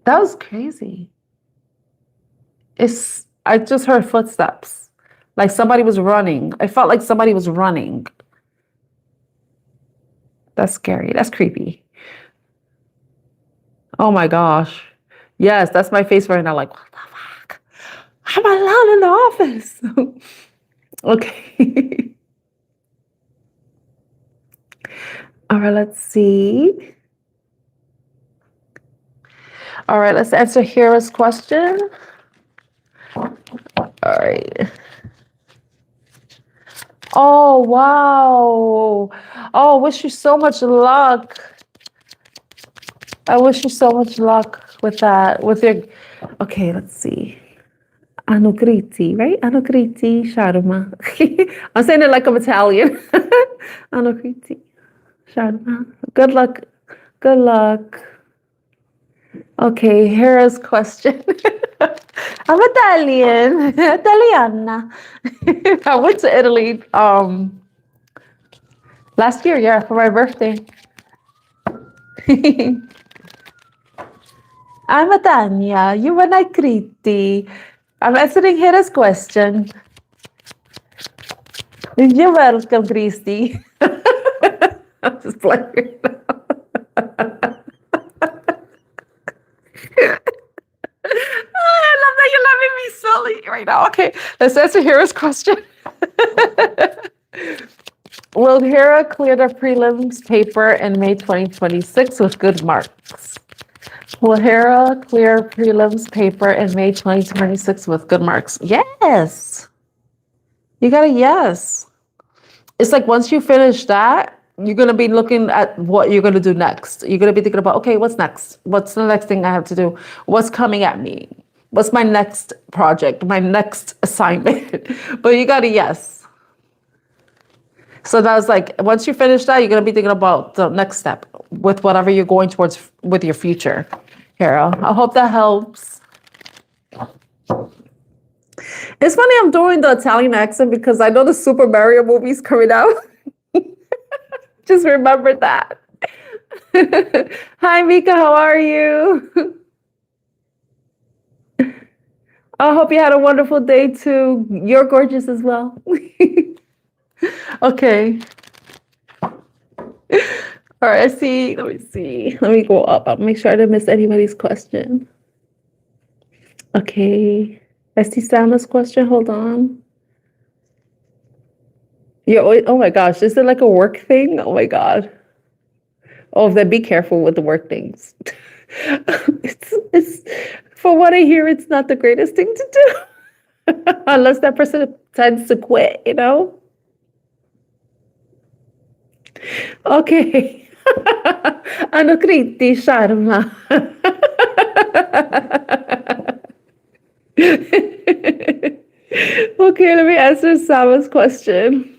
That was crazy. I just heard footsteps. Like somebody was running. I felt like somebody was running. That's scary. That's creepy. Oh my gosh. Yes, that's my face right now. Like, what the fuck? I'm alone in the office. Okay. All right, let's see. All right, let's answer Hera's question. All right. Oh, wow. Oh, wish you so much luck. I wish you so much luck with that. With your, okay, let's see. Anukriti, right? Anukriti Sharma. I'm saying it like I'm Italian. Anukriti Sharma. Good luck. Good luck. Okay, Hera's question. I'm Italian. Italiana. I went to Italy last year, yeah, for my birthday. I'm Tanya. You and I Kriti. I'm answering Hera's question. You're welcome, Christy. I'm just playing. I love that you're letting me silly right now. Okay, let's answer Hera's question. Will Hera clear the prelims paper in May 2026 with good marks? Will Hera clear prelims paper in May 2026 with good marks? Yes. You got a yes. It's like once you finish that, you're going to be looking at what you're going to do next. You're going to be thinking about, okay, what's next? What's the next thing I have to do? What's coming at me? What's my next project? My next assignment? But you got a yes. So that was like, once you finish that, you're going to be thinking about the next step with whatever you're going towards with your future. Hera, I hope that helps. It's funny I'm doing the Italian accent because I know the Super Mario movie's coming out. Just remember that. Hi, Mika, how are you? I hope you had a wonderful day too. You're gorgeous as well. Okay. All right, let me see. Let me go up. I'll make sure I didn't miss anybody's question. Okay. I see Sama's question. Hold on. Oh my gosh, is it like a work thing? Oh my God. Oh, then be careful with the work things. It's for what I hear, it's not the greatest thing to do. Unless that person tends to quit, you know? Okay. Anukriti Sharma. Okay, let me answer Sama's question.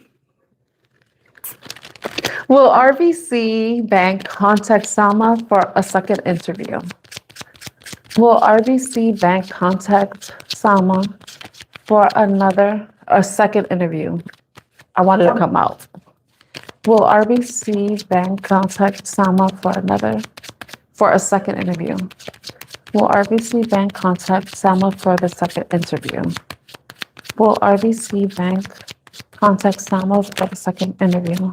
Will RBC Bank contact Sama for a second interview? Will RBC Bank contact Sama for a second interview? I wanted to come out. Will RBC Bank contact Sama for a second interview? Will RBC Bank contact Sama for the second interview? Will RBC Bank contact Sama for the second interview?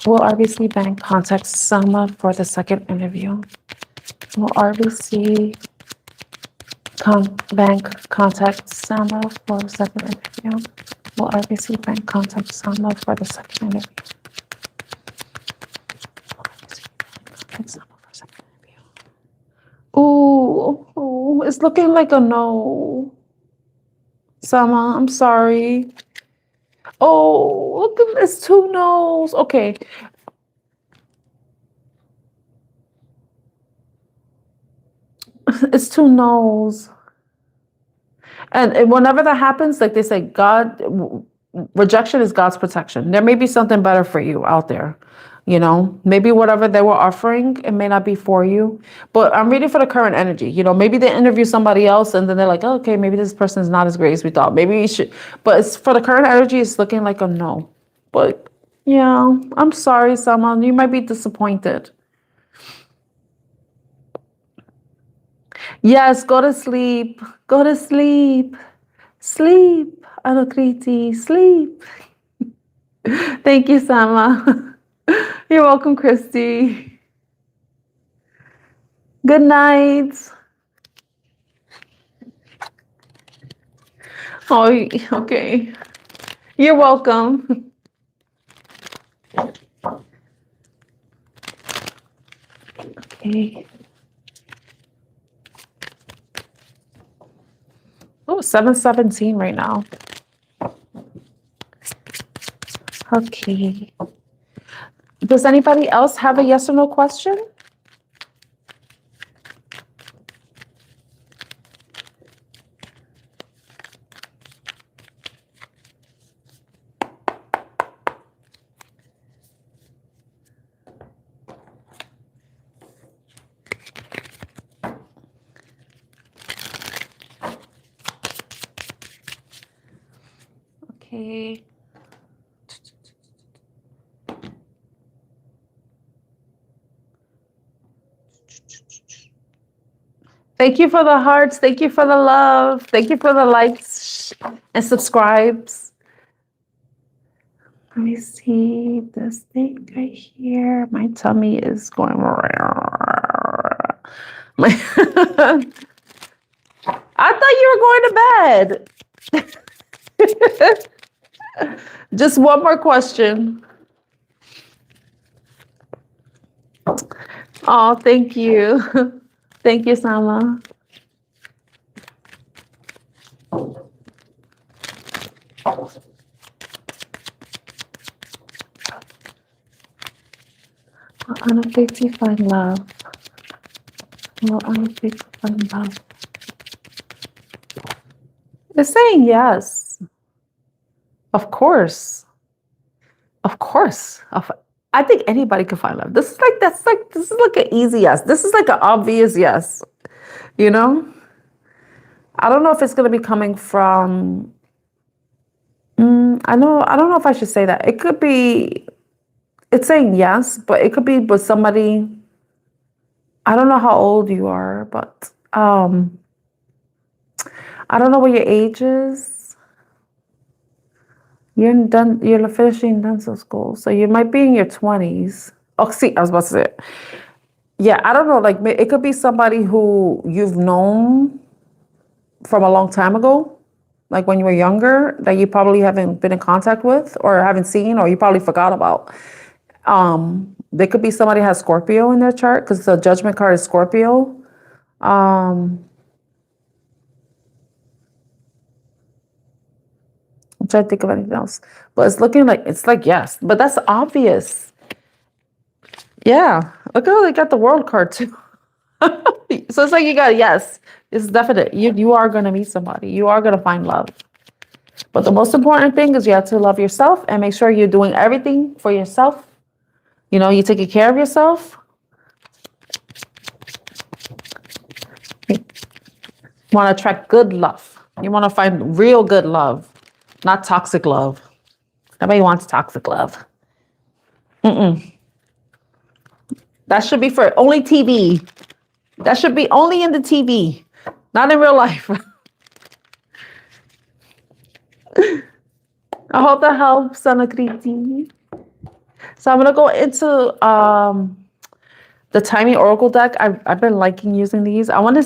Will RBC Bank contact Sama for the second interview? Will RBC Bank contact Sama for the second interview? Will RBC Bank contact Sama for the second interview? Ooh, it's looking like a no. Sama, I'm sorry. Oh, look at this, 2 no's. Okay. It's 2 no's. And whenever that happens, like they say, rejection is God's protection. There may be something better for you out there. You know, maybe whatever they were offering, it may not be for you. But I'm reading for the current energy. You know, maybe they interview somebody else and then they're like, oh, okay, maybe this person is not as great as we thought. Maybe you should. But it's for the current energy, it's looking like a no. But yeah, I'm sorry, Sama. You might be disappointed. Yes, go to sleep. Go to sleep. Sleep, Anukriti, sleep. Thank you, Sama. You're welcome, Christy. Good night. Oh, okay. You're welcome. Okay. Oh, 7:17 right now. Okay. Does anybody else have a yes or no question? Okay. Thank you for the hearts. Thank you for the love. Thank you for the likes and subscribes. Let me see this thing right here. My tummy is going. I thought you were going to bed. Just one more question. Oh, thank you. Thank you, Sama. Unfaithfully find love. Will unfaithfully find love. It's saying yes. Of course. Of course. I think anybody can find love. This is like an easy yes. This is like an obvious yes. You know? I don't know if it's gonna be coming from I don't know if I should say that. It could be it's saying yes, but it could be with somebody. I don't know how old you are, but I don't know what your age is. You're finishing dental school, so you might be in your 20s. Oh, see, I was about to say it. Yeah, I don't know. Like, it could be somebody who you've known from a long time ago, like when you were younger, that you probably haven't been in contact with or haven't seen, or you probably forgot about. There could be somebody who has Scorpio in their chart because the judgment card is Scorpio. I'm trying to think of anything else, but it's like yes, but that's obvious. Yeah, look at how they got the world card too. So it's like you got yes, it's definite. You are gonna meet somebody. You are gonna find love. But the most important thing is you have to love yourself and make sure you're doing everything for yourself. You know, you're taking care of yourself. You want to attract good love. You want to find real good love, not toxic love. Nobody wants toxic love. That should be for only TV. That should be only in the TV, not in real life. I hope that helps, Anakriti. So I'm going to go into the Tiny Oracle deck. I've been liking using these. I want to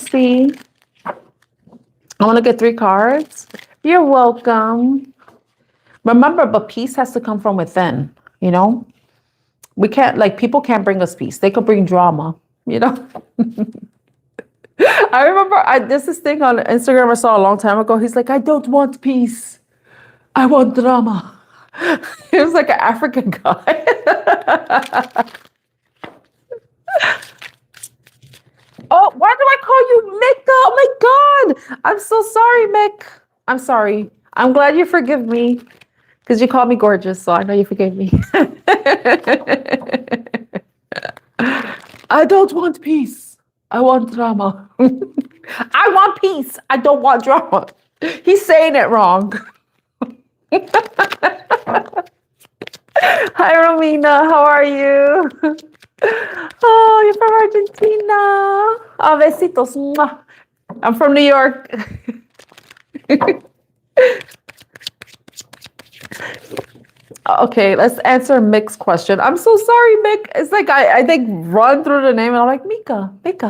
get 3 cards. You're welcome. Remember, but peace has to come from within, you know? We can't, like, people can't bring us peace. They could bring drama, you know? I remember there's this thing on Instagram I saw a long time ago. He's like, I don't want peace. I want drama. He was like an African guy. Oh, why do I call you Mick? Oh my God. I'm so sorry, Mick. I'm sorry. I'm glad you forgive me because you called me gorgeous, so I know you forgave me. I don't want peace. I want drama. I want peace. I don't want drama. He's saying it wrong. Hi, Romina. How are you? Oh, you're from Argentina. Oh, besitos. Mwah. I'm from New York. Okay, let's answer Mick's question. I'm so sorry, Mick. It's like I think run through the name and I'm like, Mika. Mick.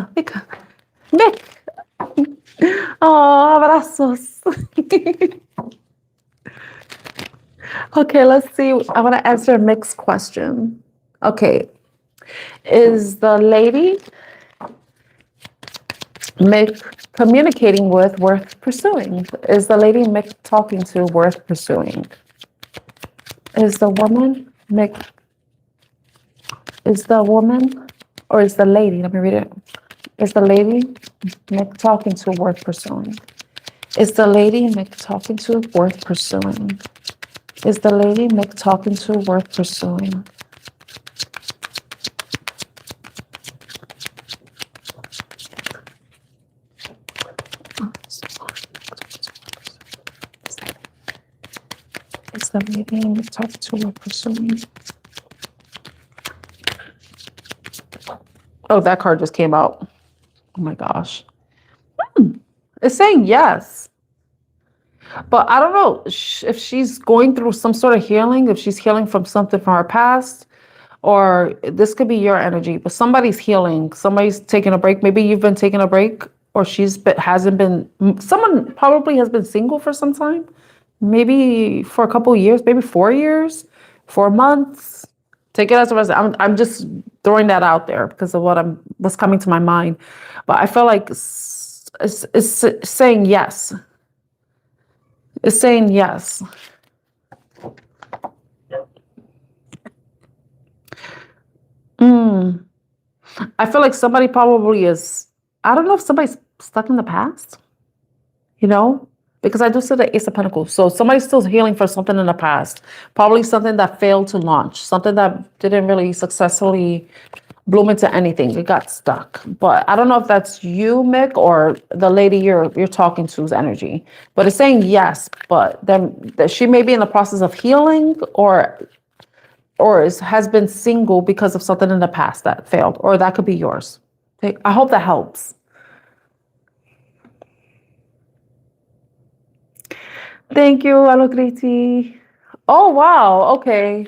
Oh, abrazos. Okay, let's see. I want to answer Mick's question. Okay. Is the lady Mick communicating with worth pursuing? Is the lady Mick talking to worth pursuing? Is the woman or is the lady, let me read it. Is the lady Mick talking to worth pursuing? Is the lady Mick talking to worth pursuing? Is the lady Mick talking to worth pursuing? Is the meeting talk to or pursuing? Oh, that card just came out. Oh my gosh. It's saying yes. But I don't know if she's going through some sort of healing, if she's healing from something from her past, or this could be your energy, but somebody's healing, somebody's taking a break. Maybe you've been taking a break, or hasn't been, someone probably has been single for some time, maybe for a couple of years, maybe 4 years, 4 months. Take it as a resident. I'm just throwing that out there because of what's coming to my mind. But I feel like it's saying yes. It's saying yes. I feel like somebody probably is, I don't know if somebody's stuck in the past, because I do see the Ace of Pentacles. So somebody's still healing for something in the past, probably something that failed to launch, something that didn't really successfully bloom into anything. It got stuck. But I don't know if that's you, Mick, or the lady you're talking to's energy. But it's saying yes, but then that she may be in the process of healing, or has been single because of something in the past that failed, or that could be yours. I hope that helps. Thank you, Alocriti. Oh, wow. Okay.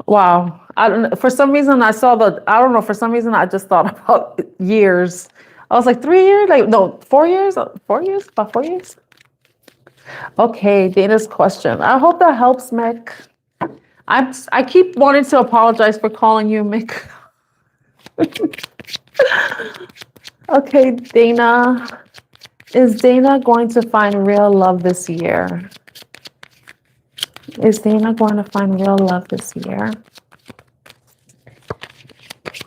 Wow. I don't know. For some reason, I don't know. For some reason, I just thought about years. I was like 3 years, like, no, 4 years, 4 years, about 4 years. Okay. Dana's question. I hope that helps, Mick. I keep wanting to apologize for calling you Mick. Okay, Dana. Is Dana going to find real love this year? Is Dana going to find real love this year?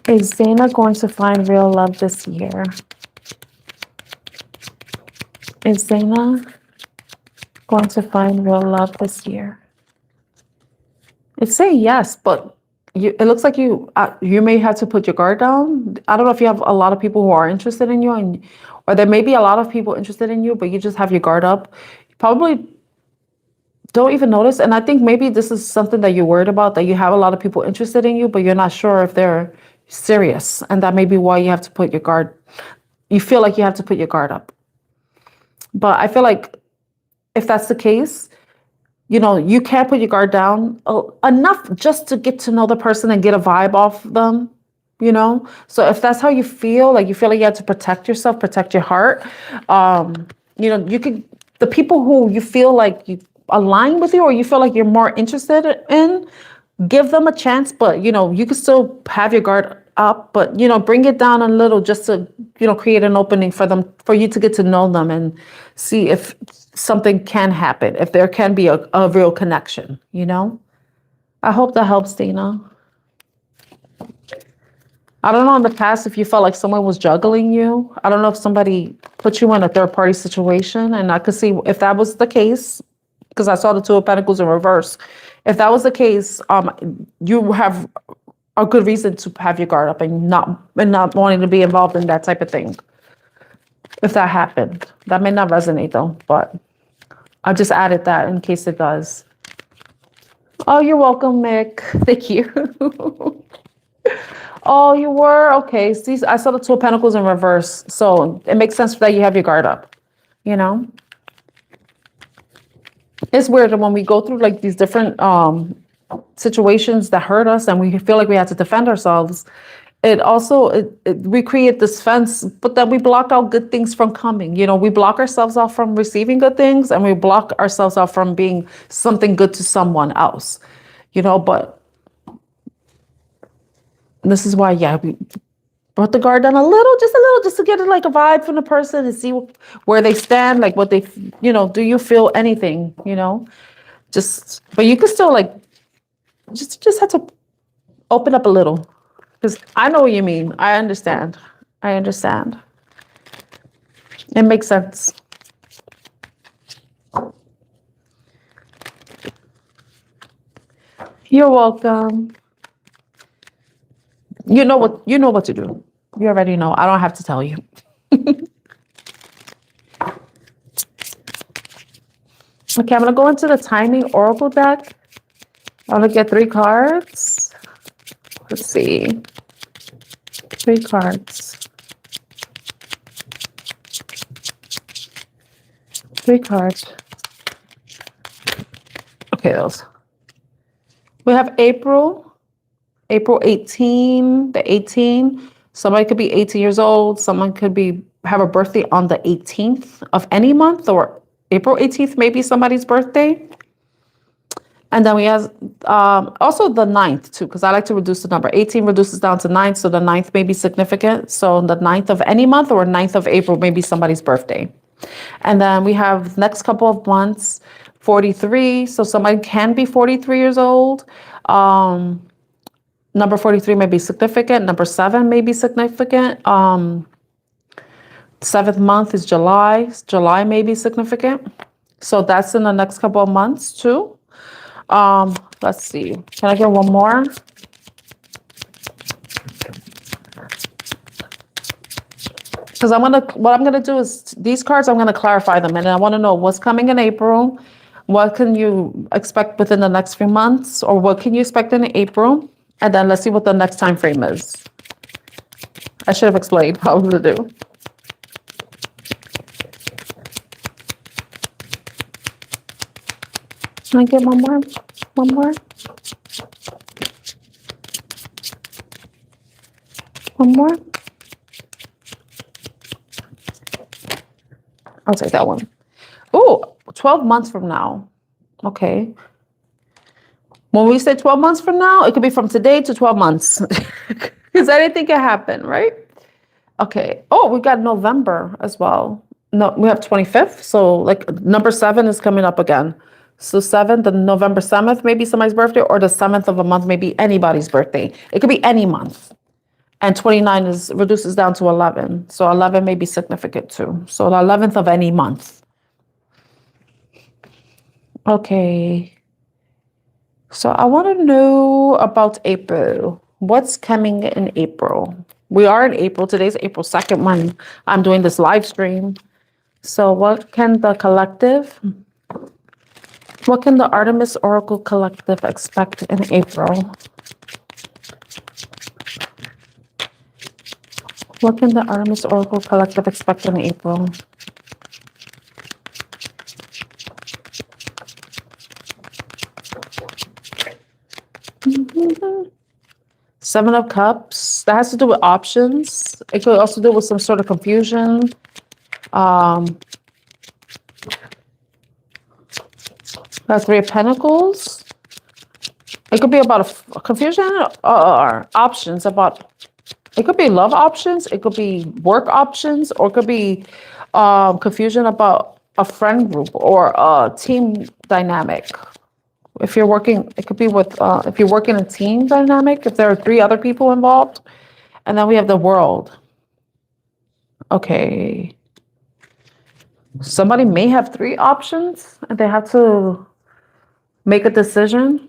Is Dana going to find real love this year? Is Dana going to find real love this year? It's saying yes, but it looks like you may have to put your guard down. I don't know if you have a lot of people who are interested in you, or there may be a lot of people interested in you, but you just have your guard up. You probably don't even notice. And I think maybe this is something that you're worried about, that you have a lot of people interested in you, but you're not sure if they're serious. And that may be why you have to put your guard. You feel like you have to put your guard up. But I feel like if that's the case, you can't put your guard down enough just to get to know the person and get a vibe off them, So if that's how you feel like you have to protect yourself, protect your heart, the people who you feel like you align with you, or you feel like you're more interested in, give them a chance, but, you can still have your guard up, but, bring it down a little just to, create an opening for you to get to know them and see if something can happen, if there can be a real connection, I hope that helps, Dana. I don't know in the past if you felt like someone was juggling you. I don't know if somebody put you in a third party situation, and I could see if that was the case, because I saw the Two of Pentacles in reverse. If that was the case, you have a good reason to have your guard up and not wanting to be involved in that type of thing. If that happened, that may not resonate though, but I just added that in case it does. Oh, you're welcome, Mick. Thank you. Oh, you were? Okay. See, I saw the Two of Pentacles in reverse. So it makes sense that you have your guard up, It's weird when we go through like these different situations that hurt us and we feel like we have to defend ourselves. We create this fence, but then we block out good things from coming. We block ourselves out from receiving good things, and we block ourselves out from being something good to someone else, but this is why, we brought the guard down a little, just to get like a vibe from the person and see where they stand, like what they, do you feel anything, but you can still like, just have to open up a little. Because I know what you mean. I understand. It makes sense. You're welcome. You know what to do. You already know. I don't have to tell you. Okay, I'm gonna go into the timing oracle deck. I'm gonna get 3 cards. Let's see. 3 cards. 3 cards. Okay, those. We have April 18, the 18. Somebody could be 18 years old. Someone could have a birthday on the 18th of any month, or April 18th may be somebody's birthday. And then we have also the 9th too, because I like to reduce the number. 18 reduces down to 9, so the 9th may be significant. So the 9th of any month or 9th of April may be somebody's birthday. And then we have next couple of months, 43. So somebody can be 43 years old. Number 43 may be significant. Number 7 may be significant. 7th month is July. July may be significant. So that's in the next couple of months too. Let's see. Can I get one more? Because what I'm gonna do is these cards, I'm gonna clarify them, and I want to know what's coming in April. What can you expect within the next few months, or what can you expect in April? And then let's see what the next time frame is. I should have explained how to do. Can I get one more? One more? One more? I'll take that one. Oh, 12 months from now. Okay. When we say 12 months from now, it could be from today to 12 months. Because anything can happen, right? Okay. Oh, we got November as well. No, we have 25th. So like number 7 is coming up again. So 7th, the November 7th, maybe somebody's birthday, or the 7th of a month, maybe anybody's birthday. It could be any month. And 29 reduces down to 11. So 11 may be significant too. So the 11th of any month. Okay. So I want to know about April. What's coming in April? We are in April. Today's April 2nd when I'm doing this live stream. So what can the Artemis Oracle Collective expect in April? What can the Artemis Oracle Collective expect in April? Seven of Cups. That has to do with options. It could also do with some sort of confusion. Three of Pentacles. It could be about a confusion or options about. It could be love options. It could be work options, or it could be confusion about a friend group or a team dynamic. If you're working, it could be with if you're working a team dynamic. If there are 3 other people involved, and then we have the World. Okay. Somebody may have 3 options, and they have to make a decision.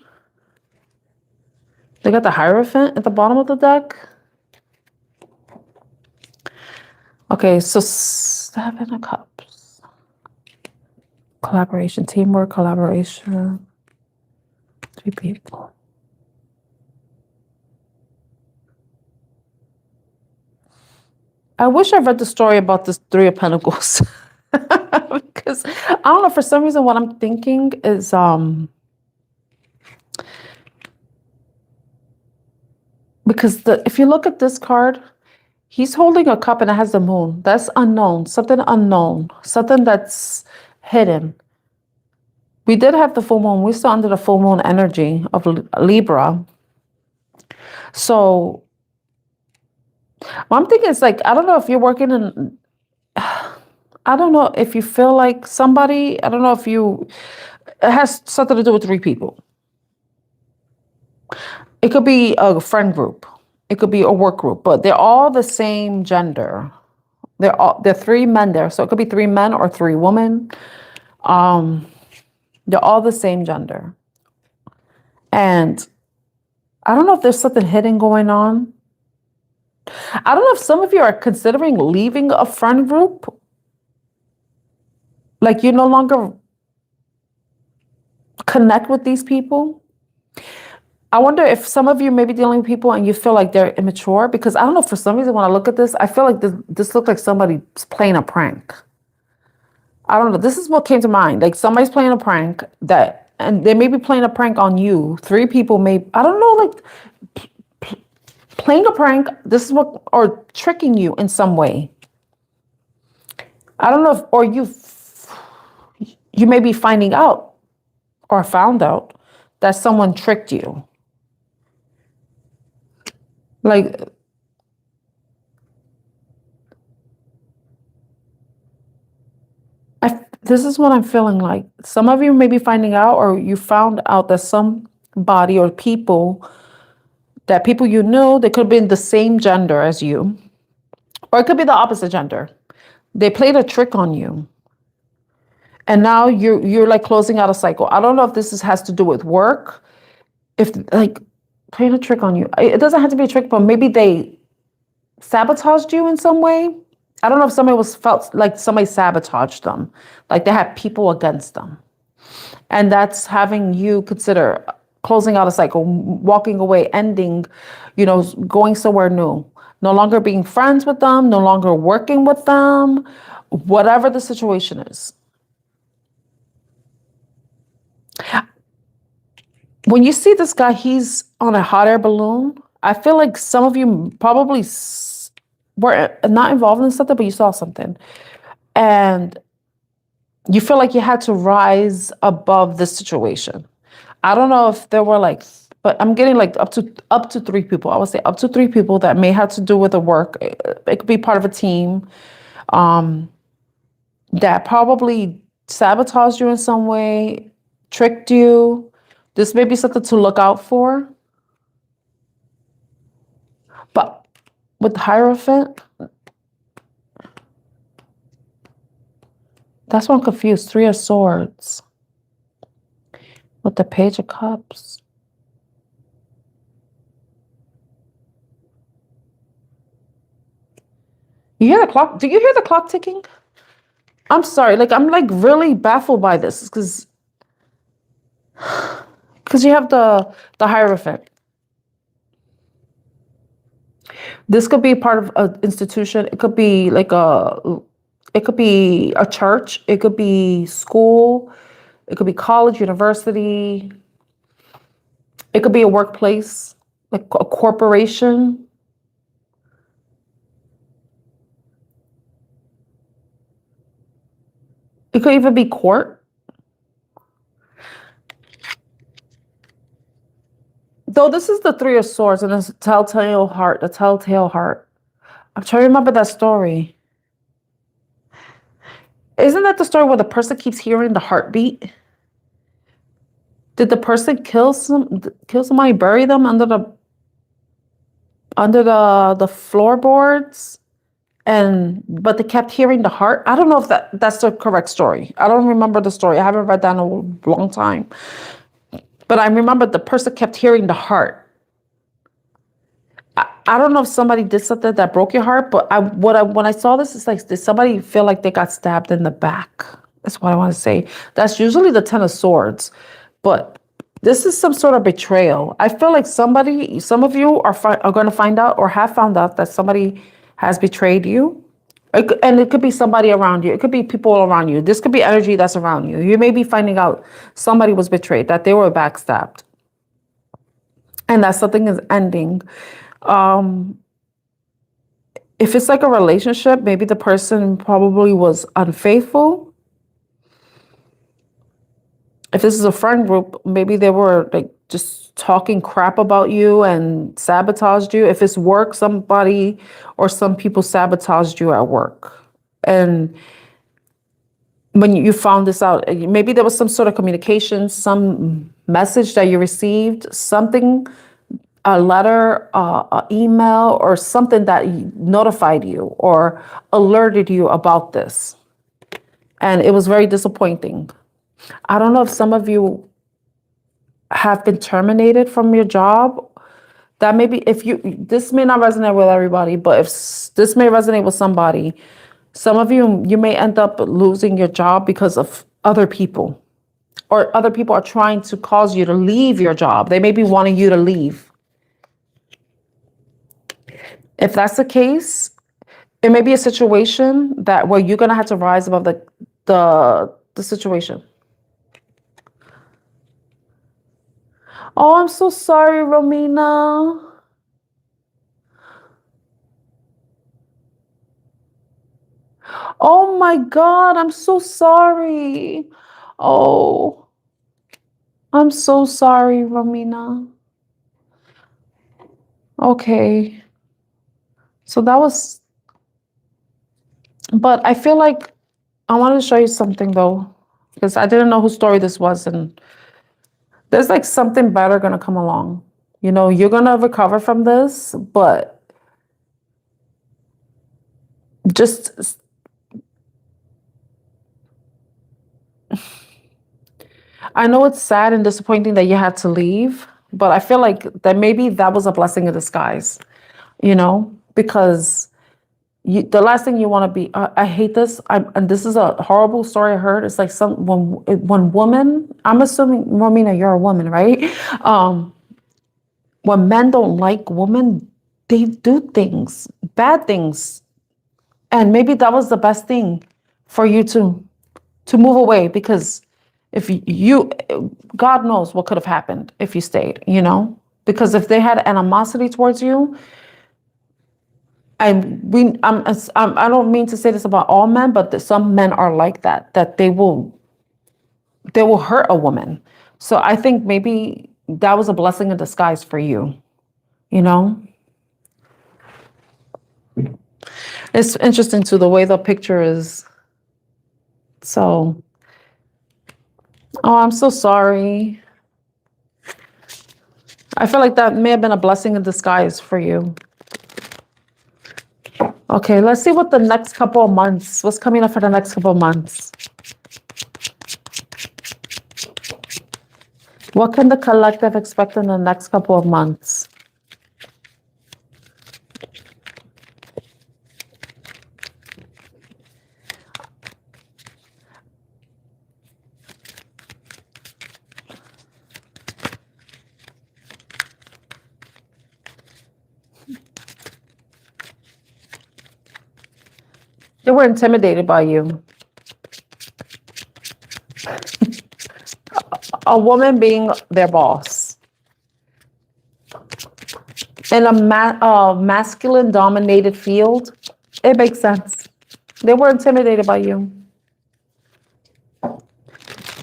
They got the Hierophant at the bottom of the deck. Okay, so 7 of Cups. Collaboration, teamwork, collaboration. 3 people. I wish I read the story about this 3 of Pentacles. Because I don't know, for some reason what I'm thinking is because if you look at this card, he's holding a cup and it has the moon. That's unknown, something that's hidden. We did have the full moon. We're still under the full moon energy of Libra. So what I'm thinking is like, I don't know if you're working in, I don't know if you feel like somebody, I don't know if it has something to do with 3 people. It could be a friend group. It could be a work group, but they're all the same gender. They're 3 men there. So it could be 3 men or 3 women. They're all the same gender. And I don't know if there's something hidden going on. I don't know if some of you are considering leaving a friend group. Like you no longer connect with these people. I wonder if some of you may be dealing with people and you feel like they're immature, because I don't know, for some reason when I look at this, I feel like this looks like somebody's playing a prank. I don't know. This is what came to mind. Like somebody's playing a prank and they may be playing a prank on you. Three people may, I don't know, like playing a prank. This is what, or tricking you in some way. I don't know if, or you may be finding out or found out that someone tricked you. Like, this is what I'm feeling like. Some of you may be finding out, or you found out that somebody or people you knew, they could have been the same gender as you, or it could be the opposite gender. They played a trick on you. And now you're like closing out a cycle. I don't know if has to do with work, if like playing a trick on you. It doesn't have to be a trick, but maybe they sabotaged you in some way. I don't know if somebody felt like somebody sabotaged them, like they had people against them. And that's having you consider closing out a cycle, walking away, ending, going somewhere new, no longer being friends with them, no longer working with them, whatever the situation is. When you see this guy, he's on a hot air balloon. I feel like some of you probably were not involved in something, but you saw something. And you feel like you had to rise above this situation. I don't know if there were but I'm getting like up to three people. I would say up to three people that may have to do with the work. It could be part of a team that probably sabotaged you in some way, tricked you. This may be something to look out for. But with the Hierophant, that's why I'm confused. Three of Swords with the Page of Cups. You hear the clock? Do you hear the clock ticking? I'm sorry. I'm really baffled by this because you have the Hierophant. This could be part of an institution. It could be it could be a church. It could be school. It could be college, university. It could be a workplace, like a corporation. It could even be court. Though this is the Three of Swords and it's a telltale heart, I'm trying to remember that story. Isn't that the story where the person keeps hearing the heartbeat? Did the person kill somebody, bury them under the floorboards? But they kept hearing the heart. I don't know if that's the correct story. I don't remember the story. I haven't read that in a long time. But I remember the person kept hearing the heart. I don't know if somebody did something that broke your heart, but when I saw this, it's like, did somebody feel like they got stabbed in the back? That's what I want to say. That's usually the Ten of Swords, but this is some sort of betrayal. I feel like some of you are going to find out or have found out that somebody has betrayed you. And it could be somebody around you. It could be people around you. This could be energy that's around you. You may be finding out somebody was betrayed, that they were backstabbed, and that something is ending. If it's like a relationship, maybe the person probably was unfaithful. If this is a friend group, maybe they were just talking crap about you and sabotaged you. If it's work, somebody or some people sabotaged you at work. And when you found this out, maybe there was some sort of communication, some message that you received, something, a letter, an email, or something that notified you or alerted you about this. And it was very disappointing. I don't know if some of have been terminated from your job. That maybe this may not resonate with everybody, but if this may resonate with somebody, some of you may end up losing your job because of other people. or other people are trying to cause you to leave your job. They may be wanting you to leave. If that's the case, it may be a situation that where you're gonna have to rise above the situation. Oh, I'm so sorry, Romina. Oh my God, I'm so sorry. Oh, I'm so sorry, Romina. Okay. So that was, but I feel like I wanted to show you something though, because I didn't know whose story this was. And there's like something better going to come along. You know, you're going to recover from this, but just, I know it's sad and disappointing that you had to leave, but I feel like that maybe that was a blessing in disguise, you know, because the last thing you want to be, I hate this. And this is a horrible story I heard. It's like when women, I'm assuming, Romina, you're a woman, right? When men don't like women, they do things, bad things. And maybe that was the best thing for you to move away, because if you, God knows what could have happened if you stayed, you know, because if they had animosity towards you, I don't mean to say this about all men, but some men are like that they will hurt a woman. So I think maybe that was a blessing in disguise for you, you know? It's interesting too, the way the picture is. So, oh, I'm so sorry. I feel like that may have been a blessing in disguise for you. Okay, let's see what the next couple of months, what's coming up for the next couple of months. What can the collective expect in the next couple of months? They were intimidated by you. A woman being their boss. In a masculine dominated field, it makes sense. They were intimidated by you.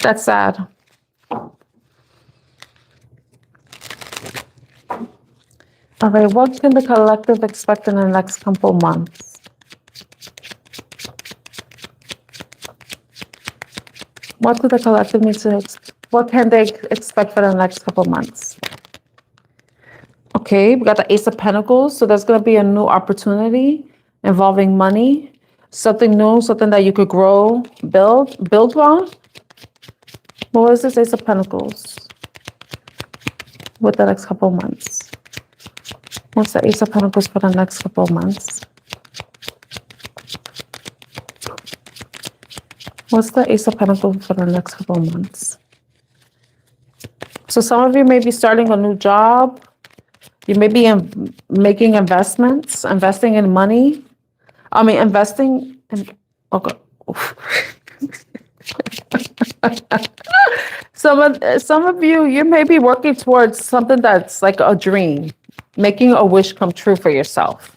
That's sad. All right, what can the collective expect in the next couple months? What do the collective need to, what can they expect for the next couple months? Okay, we got the Ace of Pentacles. So there's going to be a new opportunity involving money, something new, something that you could grow, build on. What is this Ace of Pentacles with the next couple months? What's the Ace of Pentacles for the next couple of months? What's the Ace of Pentacles for the next couple of months? So some of you may be starting a new job. You may be making investments, investing in money. I mean, investing in, okay. Some of you, you may be working towards something that's like a dream, making a wish come true for yourself.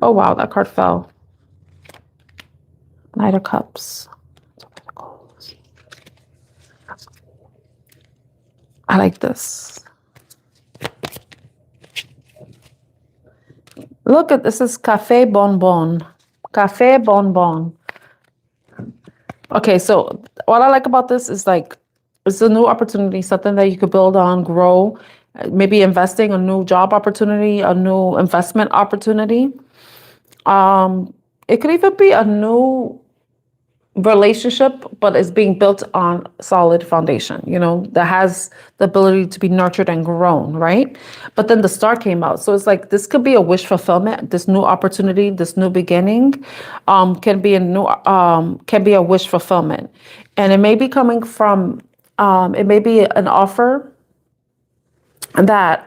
Oh, wow, that card fell. Knight of Cups. I like this. Look at this, is Café Bonbon. Café Bonbon. Okay, so what I like about this is like, it's a new opportunity, something that you could build on, grow, maybe investing, a new job opportunity, a new investment opportunity. It could even be a new relationship, but it's being built on solid foundation, that has the ability to be nurtured and grown, right? But then the star came out. So it's like this could be a wish fulfillment, this new opportunity, this new beginning, can be a wish fulfillment. And it may be coming from it may be an offer that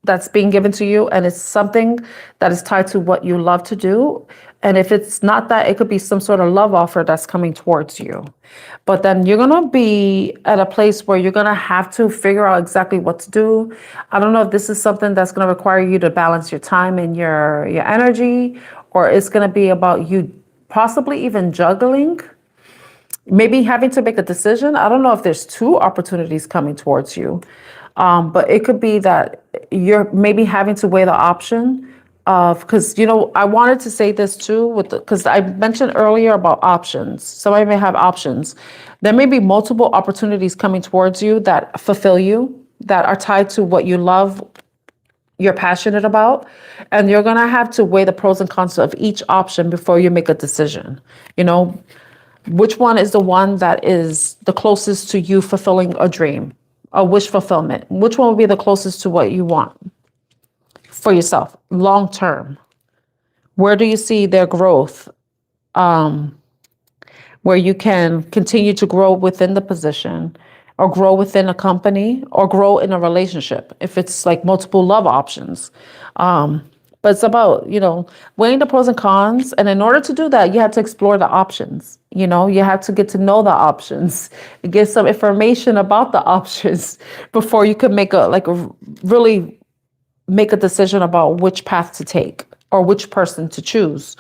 that's being given to you, and it's something that is tied to what you love to do. And if it's not that, it could be some sort of love offer that's coming towards you. But then you're going to be at a place where you're going to have to figure out exactly what to do. I don't know if this is something that's going to require you to balance your time and your energy, or it's going to be about you possibly even juggling, maybe having to make a decision. I don't know if there's two opportunities coming towards you, but it could be that you're maybe having to weigh the option of, because, I wanted to say this too, because I mentioned earlier about options. Somebody may have options. There may be multiple opportunities coming towards you that fulfill you, that are tied to what you love, you're passionate about, and you're going to have to weigh the pros and cons of each option before you make a decision. Which one is the one that is the closest to you fulfilling a dream, a wish fulfillment? Which one will be the closest to what you want for yourself long term? Where do you see their growth? Where you can continue to grow within the position, or grow within a company, or grow in a relationship, if it's like multiple love options. But it's about, weighing the pros and cons. And in order to do that, you have to explore the options. You have to get to know the options, get some information about the options before you can really make a decision about which path to take or which person to choose,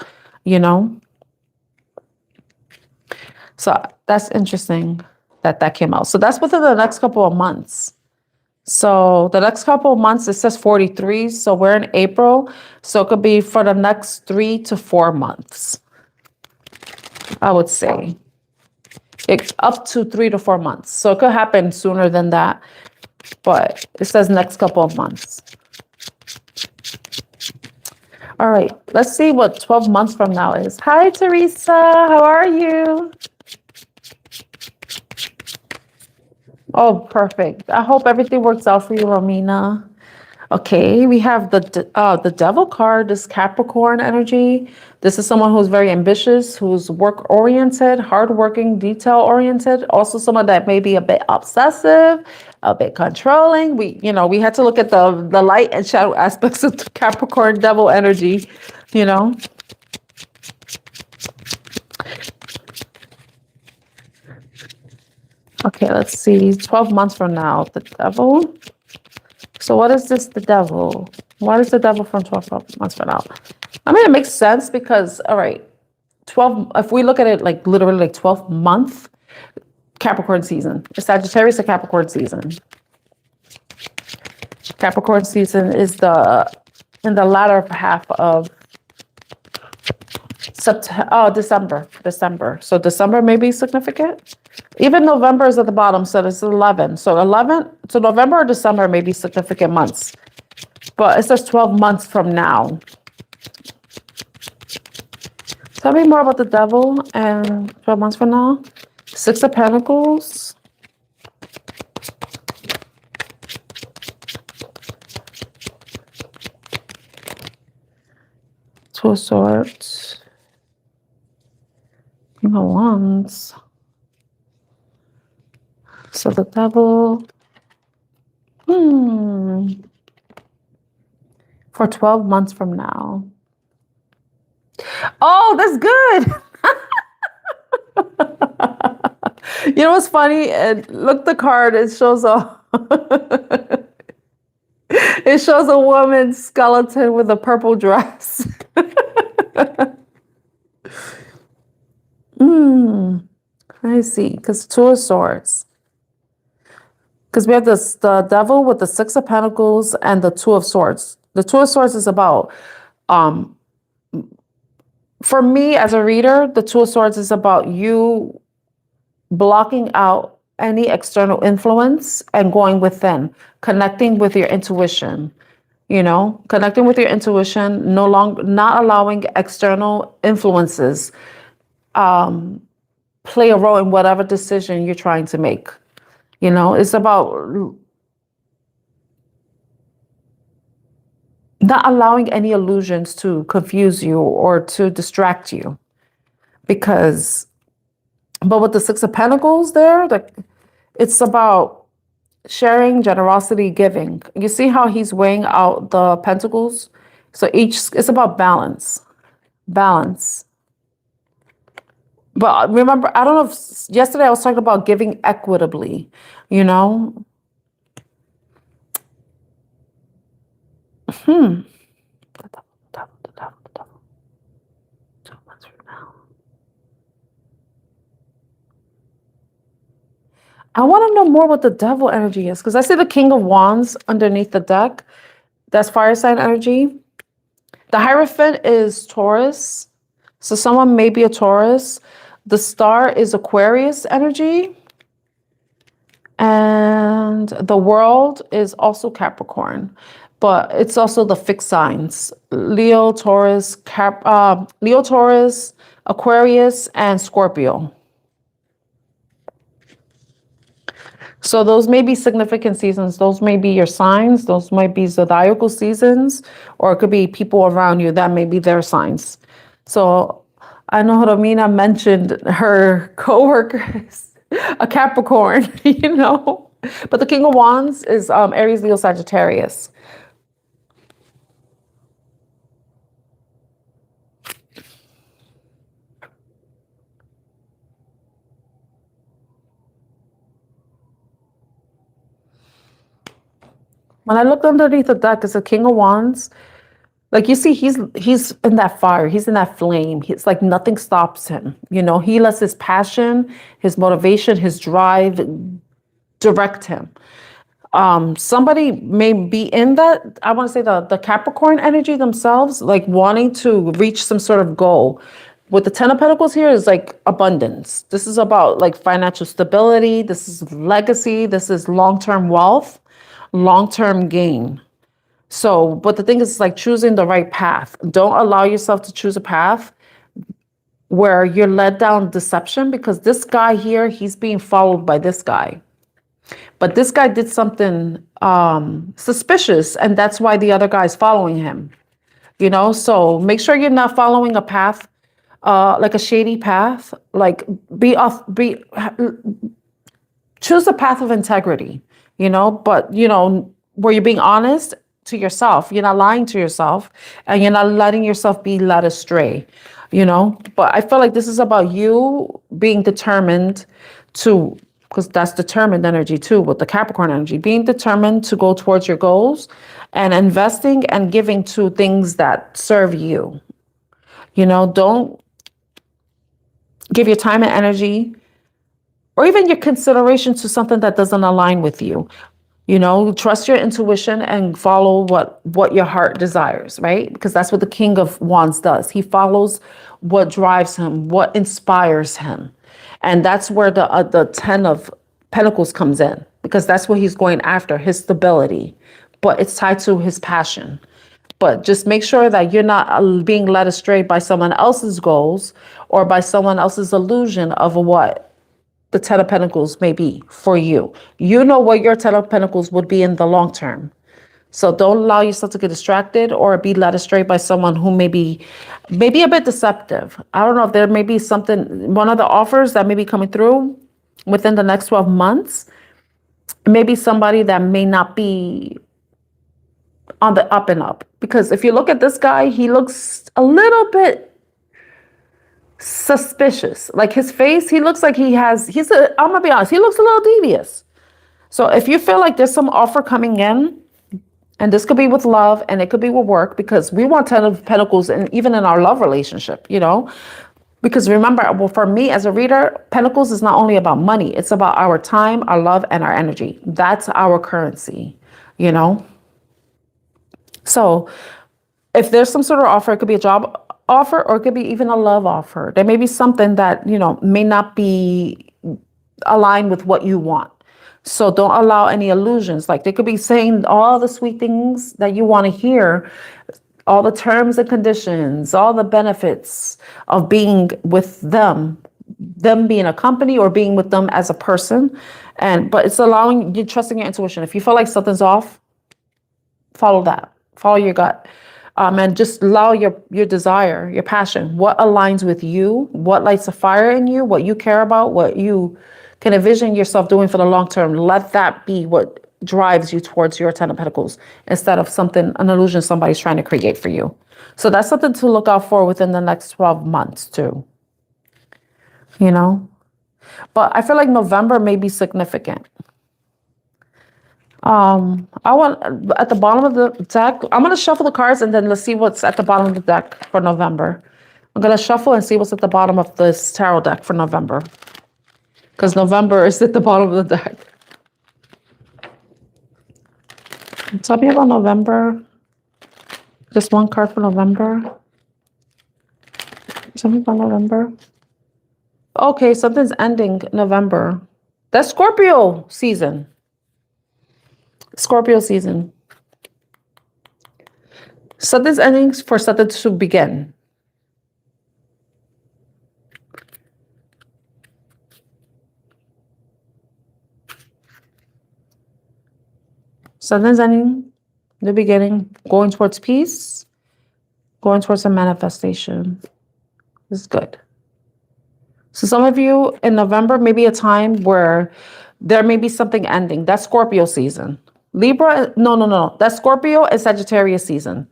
So that's interesting that came out. So that's within the next couple of months. So the next couple of months, it says 43. So we're in April. So it could be for the next 3 to 4 months, I would say. Up to 3 to 4 months. So it could happen sooner than that, but it says next couple of months. All right, let's see what 12 months from now is. Hi, Teresa. How are you? Oh, perfect. I hope everything works out for you, Romina. Okay, we have the Devil card, this Capricorn energy. This is someone who's very ambitious, who's work-oriented, hardworking, detail-oriented. Also someone that may be a bit obsessive, a bit controlling. We had to look at the light and shadow aspects of the Capricorn Devil energy, Okay, let's see. 12 months from now, the Devil. So what is this, the Devil? What is the Devil from 12 months from now? I mean, it makes sense because, all right, 12, if we look at it like literally like 12-month Capricorn season, Sagittarius and Capricorn season. Capricorn season is in the latter half of December. So December may be significant. Even November is at the bottom, so it's 11. So November or December may be significant months. But it says 12 months from now. Tell me more about the Devil and 12 months from now. 6 of Pentacles. Two of Swords. King of Wands. So the Devil. For 12 months from now. Oh, that's good. You know what's funny? Look, the card, it shows a woman's skeleton with a purple dress. I see, because 2 of Swords. Because we have the Devil with the 6 of Pentacles and the 2 of Swords. The 2 of Swords is about, for me as a reader, the 2 of Swords is about you blocking out any external influence and going within, connecting with your intuition, connecting with your intuition, not allowing external influences play a role in whatever decision you're trying to make. You know, it's about not allowing any illusions to confuse you or to distract you. Because, but with the Six of Pentacles there, it's about sharing, generosity, giving. You see how he's weighing out the pentacles? So it's about balance. Balance. But remember, I don't know if yesterday I was talking about giving equitably, you know? I want to know more what the devil energy is, because I see the King of Wands underneath the deck. That's fire sign energy. The Hierophant is Taurus. So someone may be a Taurus. The star is Aquarius energy. And the world is also Capricorn. But it's also the fixed signs. Leo, Taurus, Aquarius, and Scorpio. So those may be significant seasons. Those may be your signs. Those might be zodiacal seasons, or it could be people around you that may be their signs. So I know Romina mentioned her coworkers, a Capricorn, you know, but the King of Wands is Aries, Leo, Sagittarius. When I looked underneath the deck, it's a King of Wands. Like you see, he's in that fire. He's in that flame. It's like nothing stops him. You know, he lets his passion, his motivation, his drive direct him. Somebody may be in that, I want to say the Capricorn energy themselves, like wanting to reach some sort of goal. With the Ten of Pentacles here is like abundance. This is about like financial stability. This is legacy. This is long-term wealth, long-term gain. So, but the thing is like choosing the right path. Don't allow yourself to choose a path where you're led down deception, because this guy here, he's being followed by this guy. But this guy did something suspicious, and that's why the other guy's following him. You know, so make sure you're not following a path, like a shady path. Like choose a path of integrity, you know, but, you know, where you're being honest to yourself. You're not lying to yourself, and you're not letting yourself be led astray, you know. But I feel like this is about you being determined to, because that's determined energy too with the Capricorn energy, being determined to go towards your goals and investing and giving to things that serve you. You know, don't give your time and energy or even your consideration to something that doesn't align with you. You know, trust your intuition and follow what your heart desires, right? Because that's what the King of Wands does. He follows what drives him, what inspires him. And that's where the Ten of Pentacles comes in, because that's what he's going after, his stability. But it's tied to his passion. But just make sure that you're not being led astray by someone else's goals or by someone else's illusion of what the Ten of Pentacles may be for you. You know what your Ten of Pentacles would be in the long term. So don't allow yourself to get distracted or be led astray by someone who may be a bit deceptive. I don't know if there may be something, one of the offers that may be coming through within the next 12 months, maybe somebody that may not be on the up and up. Because if you look at this guy, he looks a little bit suspicious. Like his face, he looks like I'm gonna be honest, he looks a little devious. So if you feel like there's some offer coming in, and this could be with love and it could be with work, because we want Ten of Pentacles and even in our love relationship, you know, because remember, well, for me as a reader, Pentacles is not only about money, it's about our time, our love, and our energy. That's our currency, you know. So if there's some sort of offer, it could be a job offer or it could be even a love offer. There may be something that, you know, may not be aligned with what you want. So don't allow any illusions. Like they could be saying all the sweet things that you want to hear, all the terms and conditions, all the benefits of being with them. them being a company or being with them as a person. But it's allowing you trusting your intuition. If you feel like something's off, follow that. Follow your gut. And just allow your desire, your passion, what aligns with you, what lights a fire in you, what you care about, what you can envision yourself doing for the long term. Let that be what drives you towards your Ten of Pentacles instead of an illusion somebody's trying to create for you. So that's something to look out for within the next 12 months too. You know? But I feel like November may be significant. I want at the bottom of the deck, I'm going to shuffle the cards and then let's see what's at the bottom of the deck for November. I'm going to shuffle and see what's at the bottom of this tarot deck for November. Because November is at the bottom of the deck. Tell me about November. Just one card for November. Tell me about November. Okay, something's ending November. That's Scorpio season. Scorpio season. Something's ending for something to begin. Something's ending, the beginning, going towards peace, going towards a manifestation. This is good. So some of you in November may be a time where there may be something ending. That's Scorpio season. Libra, no. That's Scorpio and Sagittarius season.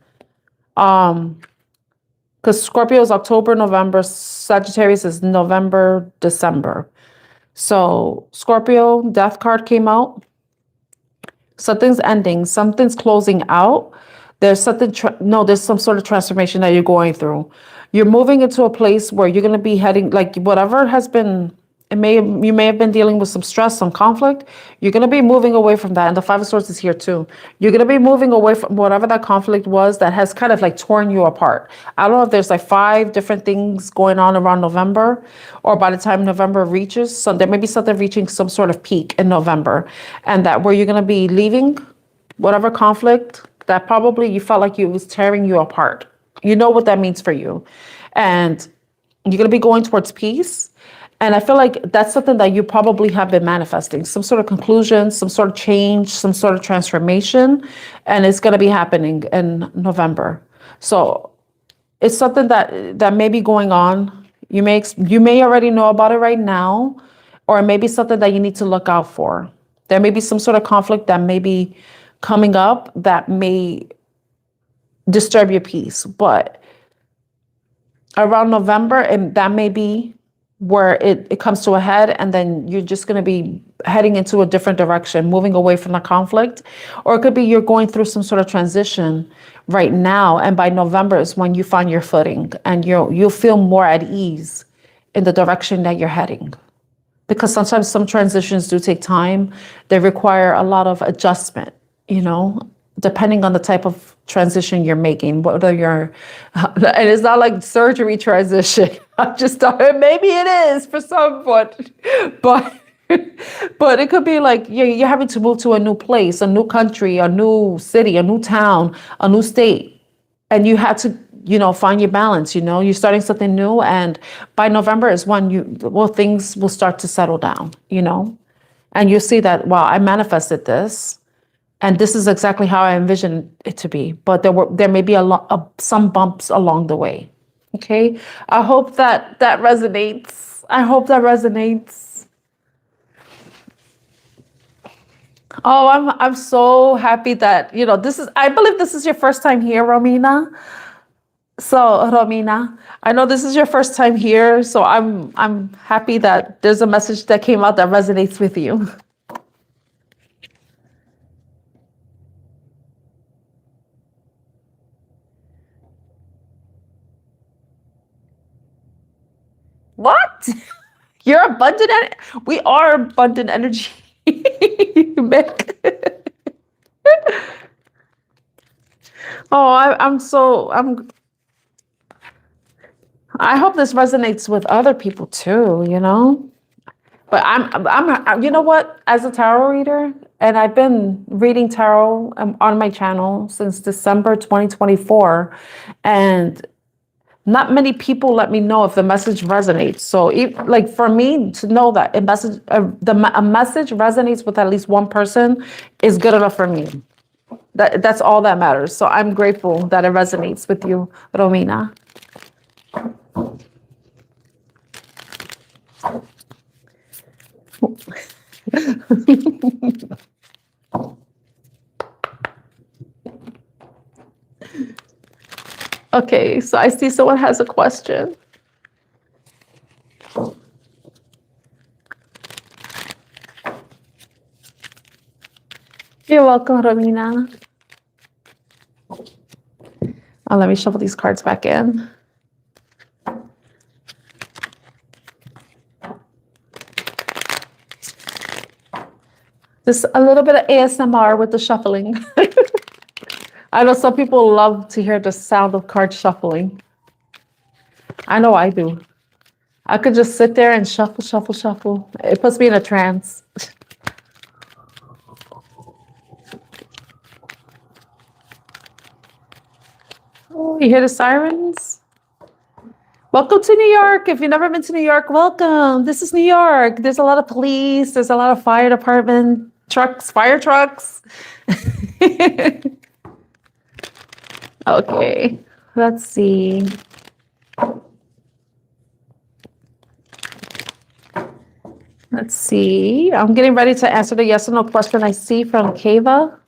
Because Scorpio is October, November, Sagittarius is November, December. So Scorpio, death card came out. Something's ending, something's closing out. There's something, there's some sort of transformation that you're going through. You're moving into a place where you're going to be heading, like whatever has been, you may have been dealing with some stress, some conflict. You're going to be moving away from that. And the Five of Swords is here too. You're going to be moving away from whatever that conflict was that has kind of like torn you apart. I don't know if there's like 5 different things going on around November, or by the time November reaches, so there may be something reaching some sort of peak in November, and that where you're going to be leaving whatever conflict that probably you felt like it was tearing you apart. You know what that means for you. And you're going to be going towards peace. And I feel like that's something that you probably have been manifesting, some sort of conclusion, some sort of change, some sort of transformation, and it's going to be happening in November. So it's something that may be going on. You may already know about it right now, or it may be something that you need to look out for. There may be some sort of conflict that may be coming up that may disturb your peace, but around November, and that may be where it comes to a head, and then you're just going to be heading into a different direction, moving away from the conflict. Or it could be you're going through some sort of transition right now, and by November is when you find your footing and you'll feel more at ease in the direction that you're heading. Because sometimes some transitions do take time. They require a lot of adjustment, depending on the type of transition you're making, whether you're, and it's not like surgery transition. I just thought maybe it is for some, but it could be like you're having to move to a new place, a new country, a new city, a new town, a new state, and you had to, find your balance. You're starting something new, and by November is when things will start to settle down. And you see that, wow, I manifested this. And this is exactly how I envisioned it to be. But there may be some bumps along the way. Okay. I hope that resonates. I hope that resonates. Oh, I'm so happy that, I believe this is your first time here, Romina. So Romina, I know this is your first time here. So I'm happy that there's a message that came out that resonates with you. What? You're abundant. We are abundant energy. I hope this resonates with other people too, But I'm you know what? As a tarot reader, and I've been reading tarot on my channel since December 2024, and not many people let me know if the message resonates. So like for me to know that a message resonates with at least one person is good enough for me. That's all that matters. So I'm grateful that it resonates with you, Romina. Okay, so I see someone has a question. You're welcome, Romina. Oh, let me shuffle these cards back in. Just a little bit of ASMR with the shuffling. I know some people love to hear the sound of card shuffling. I know I do. I could just sit there and shuffle, shuffle, shuffle. It puts me in a trance. Oh, you hear the sirens? Welcome to New York. If you've never been to New York, welcome. This is New York. There's a lot of police. There's a lot of fire department trucks, fire trucks. Okay, let's see. Let's see. I'm getting ready to answer the yes or no question I see from Cavia.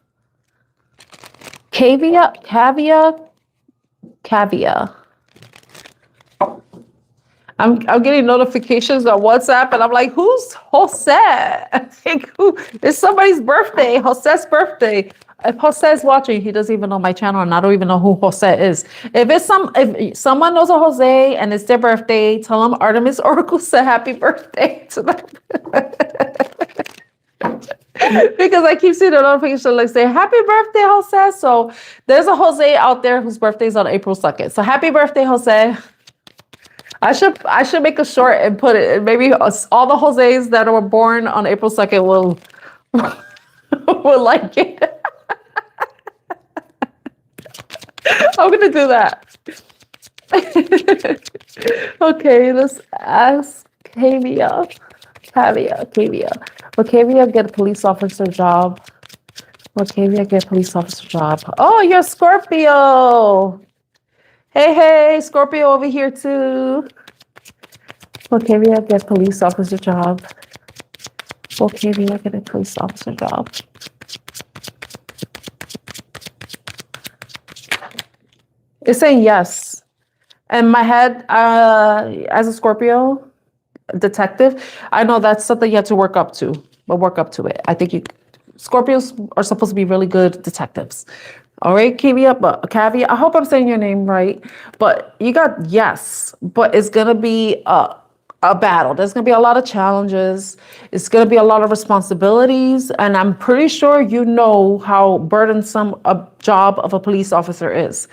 I'm getting notifications on WhatsApp, and I'm like, who's Jose? Like, who? It's somebody's birthday, Jose's birthday. If Jose is watching, he doesn't even know my channel, and I don't even know who Jose is. If someone knows a Jose and it's their birthday, tell them Artemis Oracle said happy birthday to them. Because I keep seeing the notification like say happy birthday, Jose. So there's a Jose out there whose birthday is on April 2nd. So happy birthday, Jose. I should make a short and put it. Maybe all the Jose's that were born on April 2nd will like it. I'm gonna do that. Okay, let's ask Cavia. Will Cavia get a police officer job? Oh, you're Scorpio. Hey, Scorpio over here too. Will Cavia get a police officer job? It's saying yes. In my head, as a Scorpio detective, I know that's something you have to work up to, but work up to it. I think Scorpios are supposed to be really good detectives. All right, Kavia, I hope I'm saying your name right, but you got yes, but it's going to be a battle. There's going to be a lot of challenges. It's going to be a lot of responsibilities, and I'm pretty sure you know how burdensome a job of a police officer is.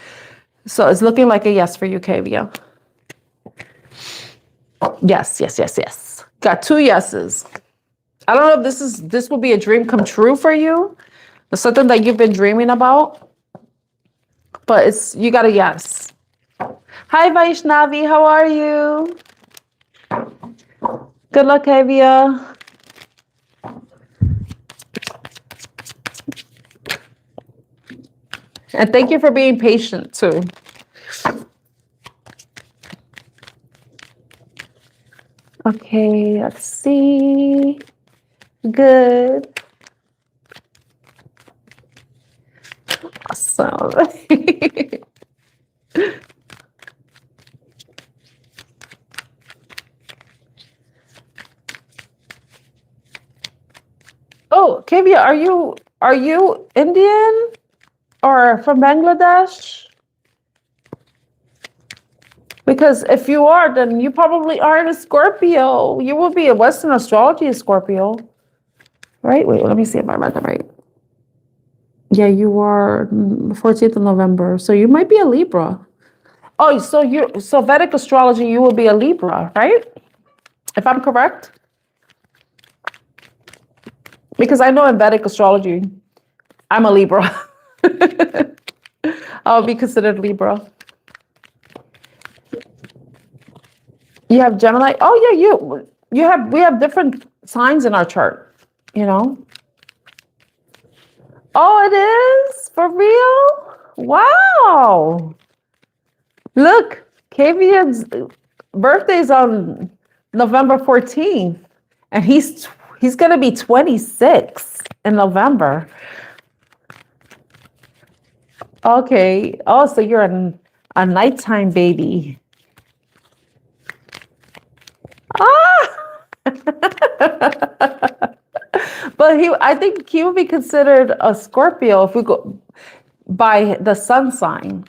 So it's looking like a yes for you, Kavia. Yes. Got 2 yeses. I don't know if this will be a dream come true for you. It's something that you've been dreaming about. But you got a yes. Hi, Vaishnavi. How are you? Good luck, Kavia. And thank you for being patient, too. Okay, let's see. Good. Awesome. Oh, Kavia, are you Indian or from Bangladesh? Because if you are, then you probably aren't a Scorpio. You will be a Western astrology Scorpio. Right? Wait, let me see if I read that right. Yeah, you are 14th of November. So you might be a Libra. Oh, so Vedic astrology, you will be a Libra, right? If I'm correct? Because I know in Vedic astrology, I'm a Libra. I'll be considered Libra. You have Gemini. Oh yeah, we have different signs in our chart, you know. Oh, it is for real? Wow. Look, Kavian's birthday's on November 14th, and he's gonna be 26 in November. Okay. Oh, so you're a nighttime baby. Ah! But I think he would be considered a Scorpio if we go by the sun sign.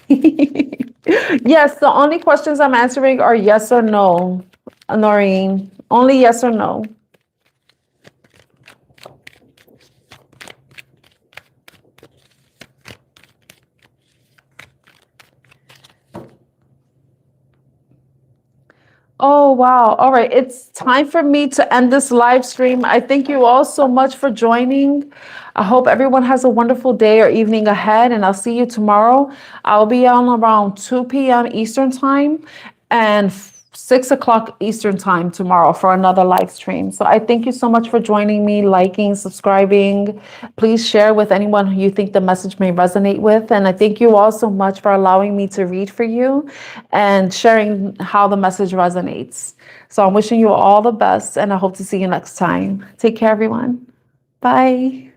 Yes, the only questions I'm answering are yes or no, Noreen. Only yes or no. Oh, wow. All right. It's time for me to end this live stream. I thank you all so much for joining. I hope everyone has a wonderful day or evening ahead, and I'll see you tomorrow. I'll be on around 2 p.m. Eastern Time and 6 o'clock Eastern Time tomorrow for another live stream. So I thank you so much for joining me, liking, subscribing. Please share with anyone who you think the message may resonate with. And I thank you all so much for allowing me to read for you and sharing how the message resonates. So I'm wishing you all the best, and I hope to see you next time. Take care, everyone. Bye.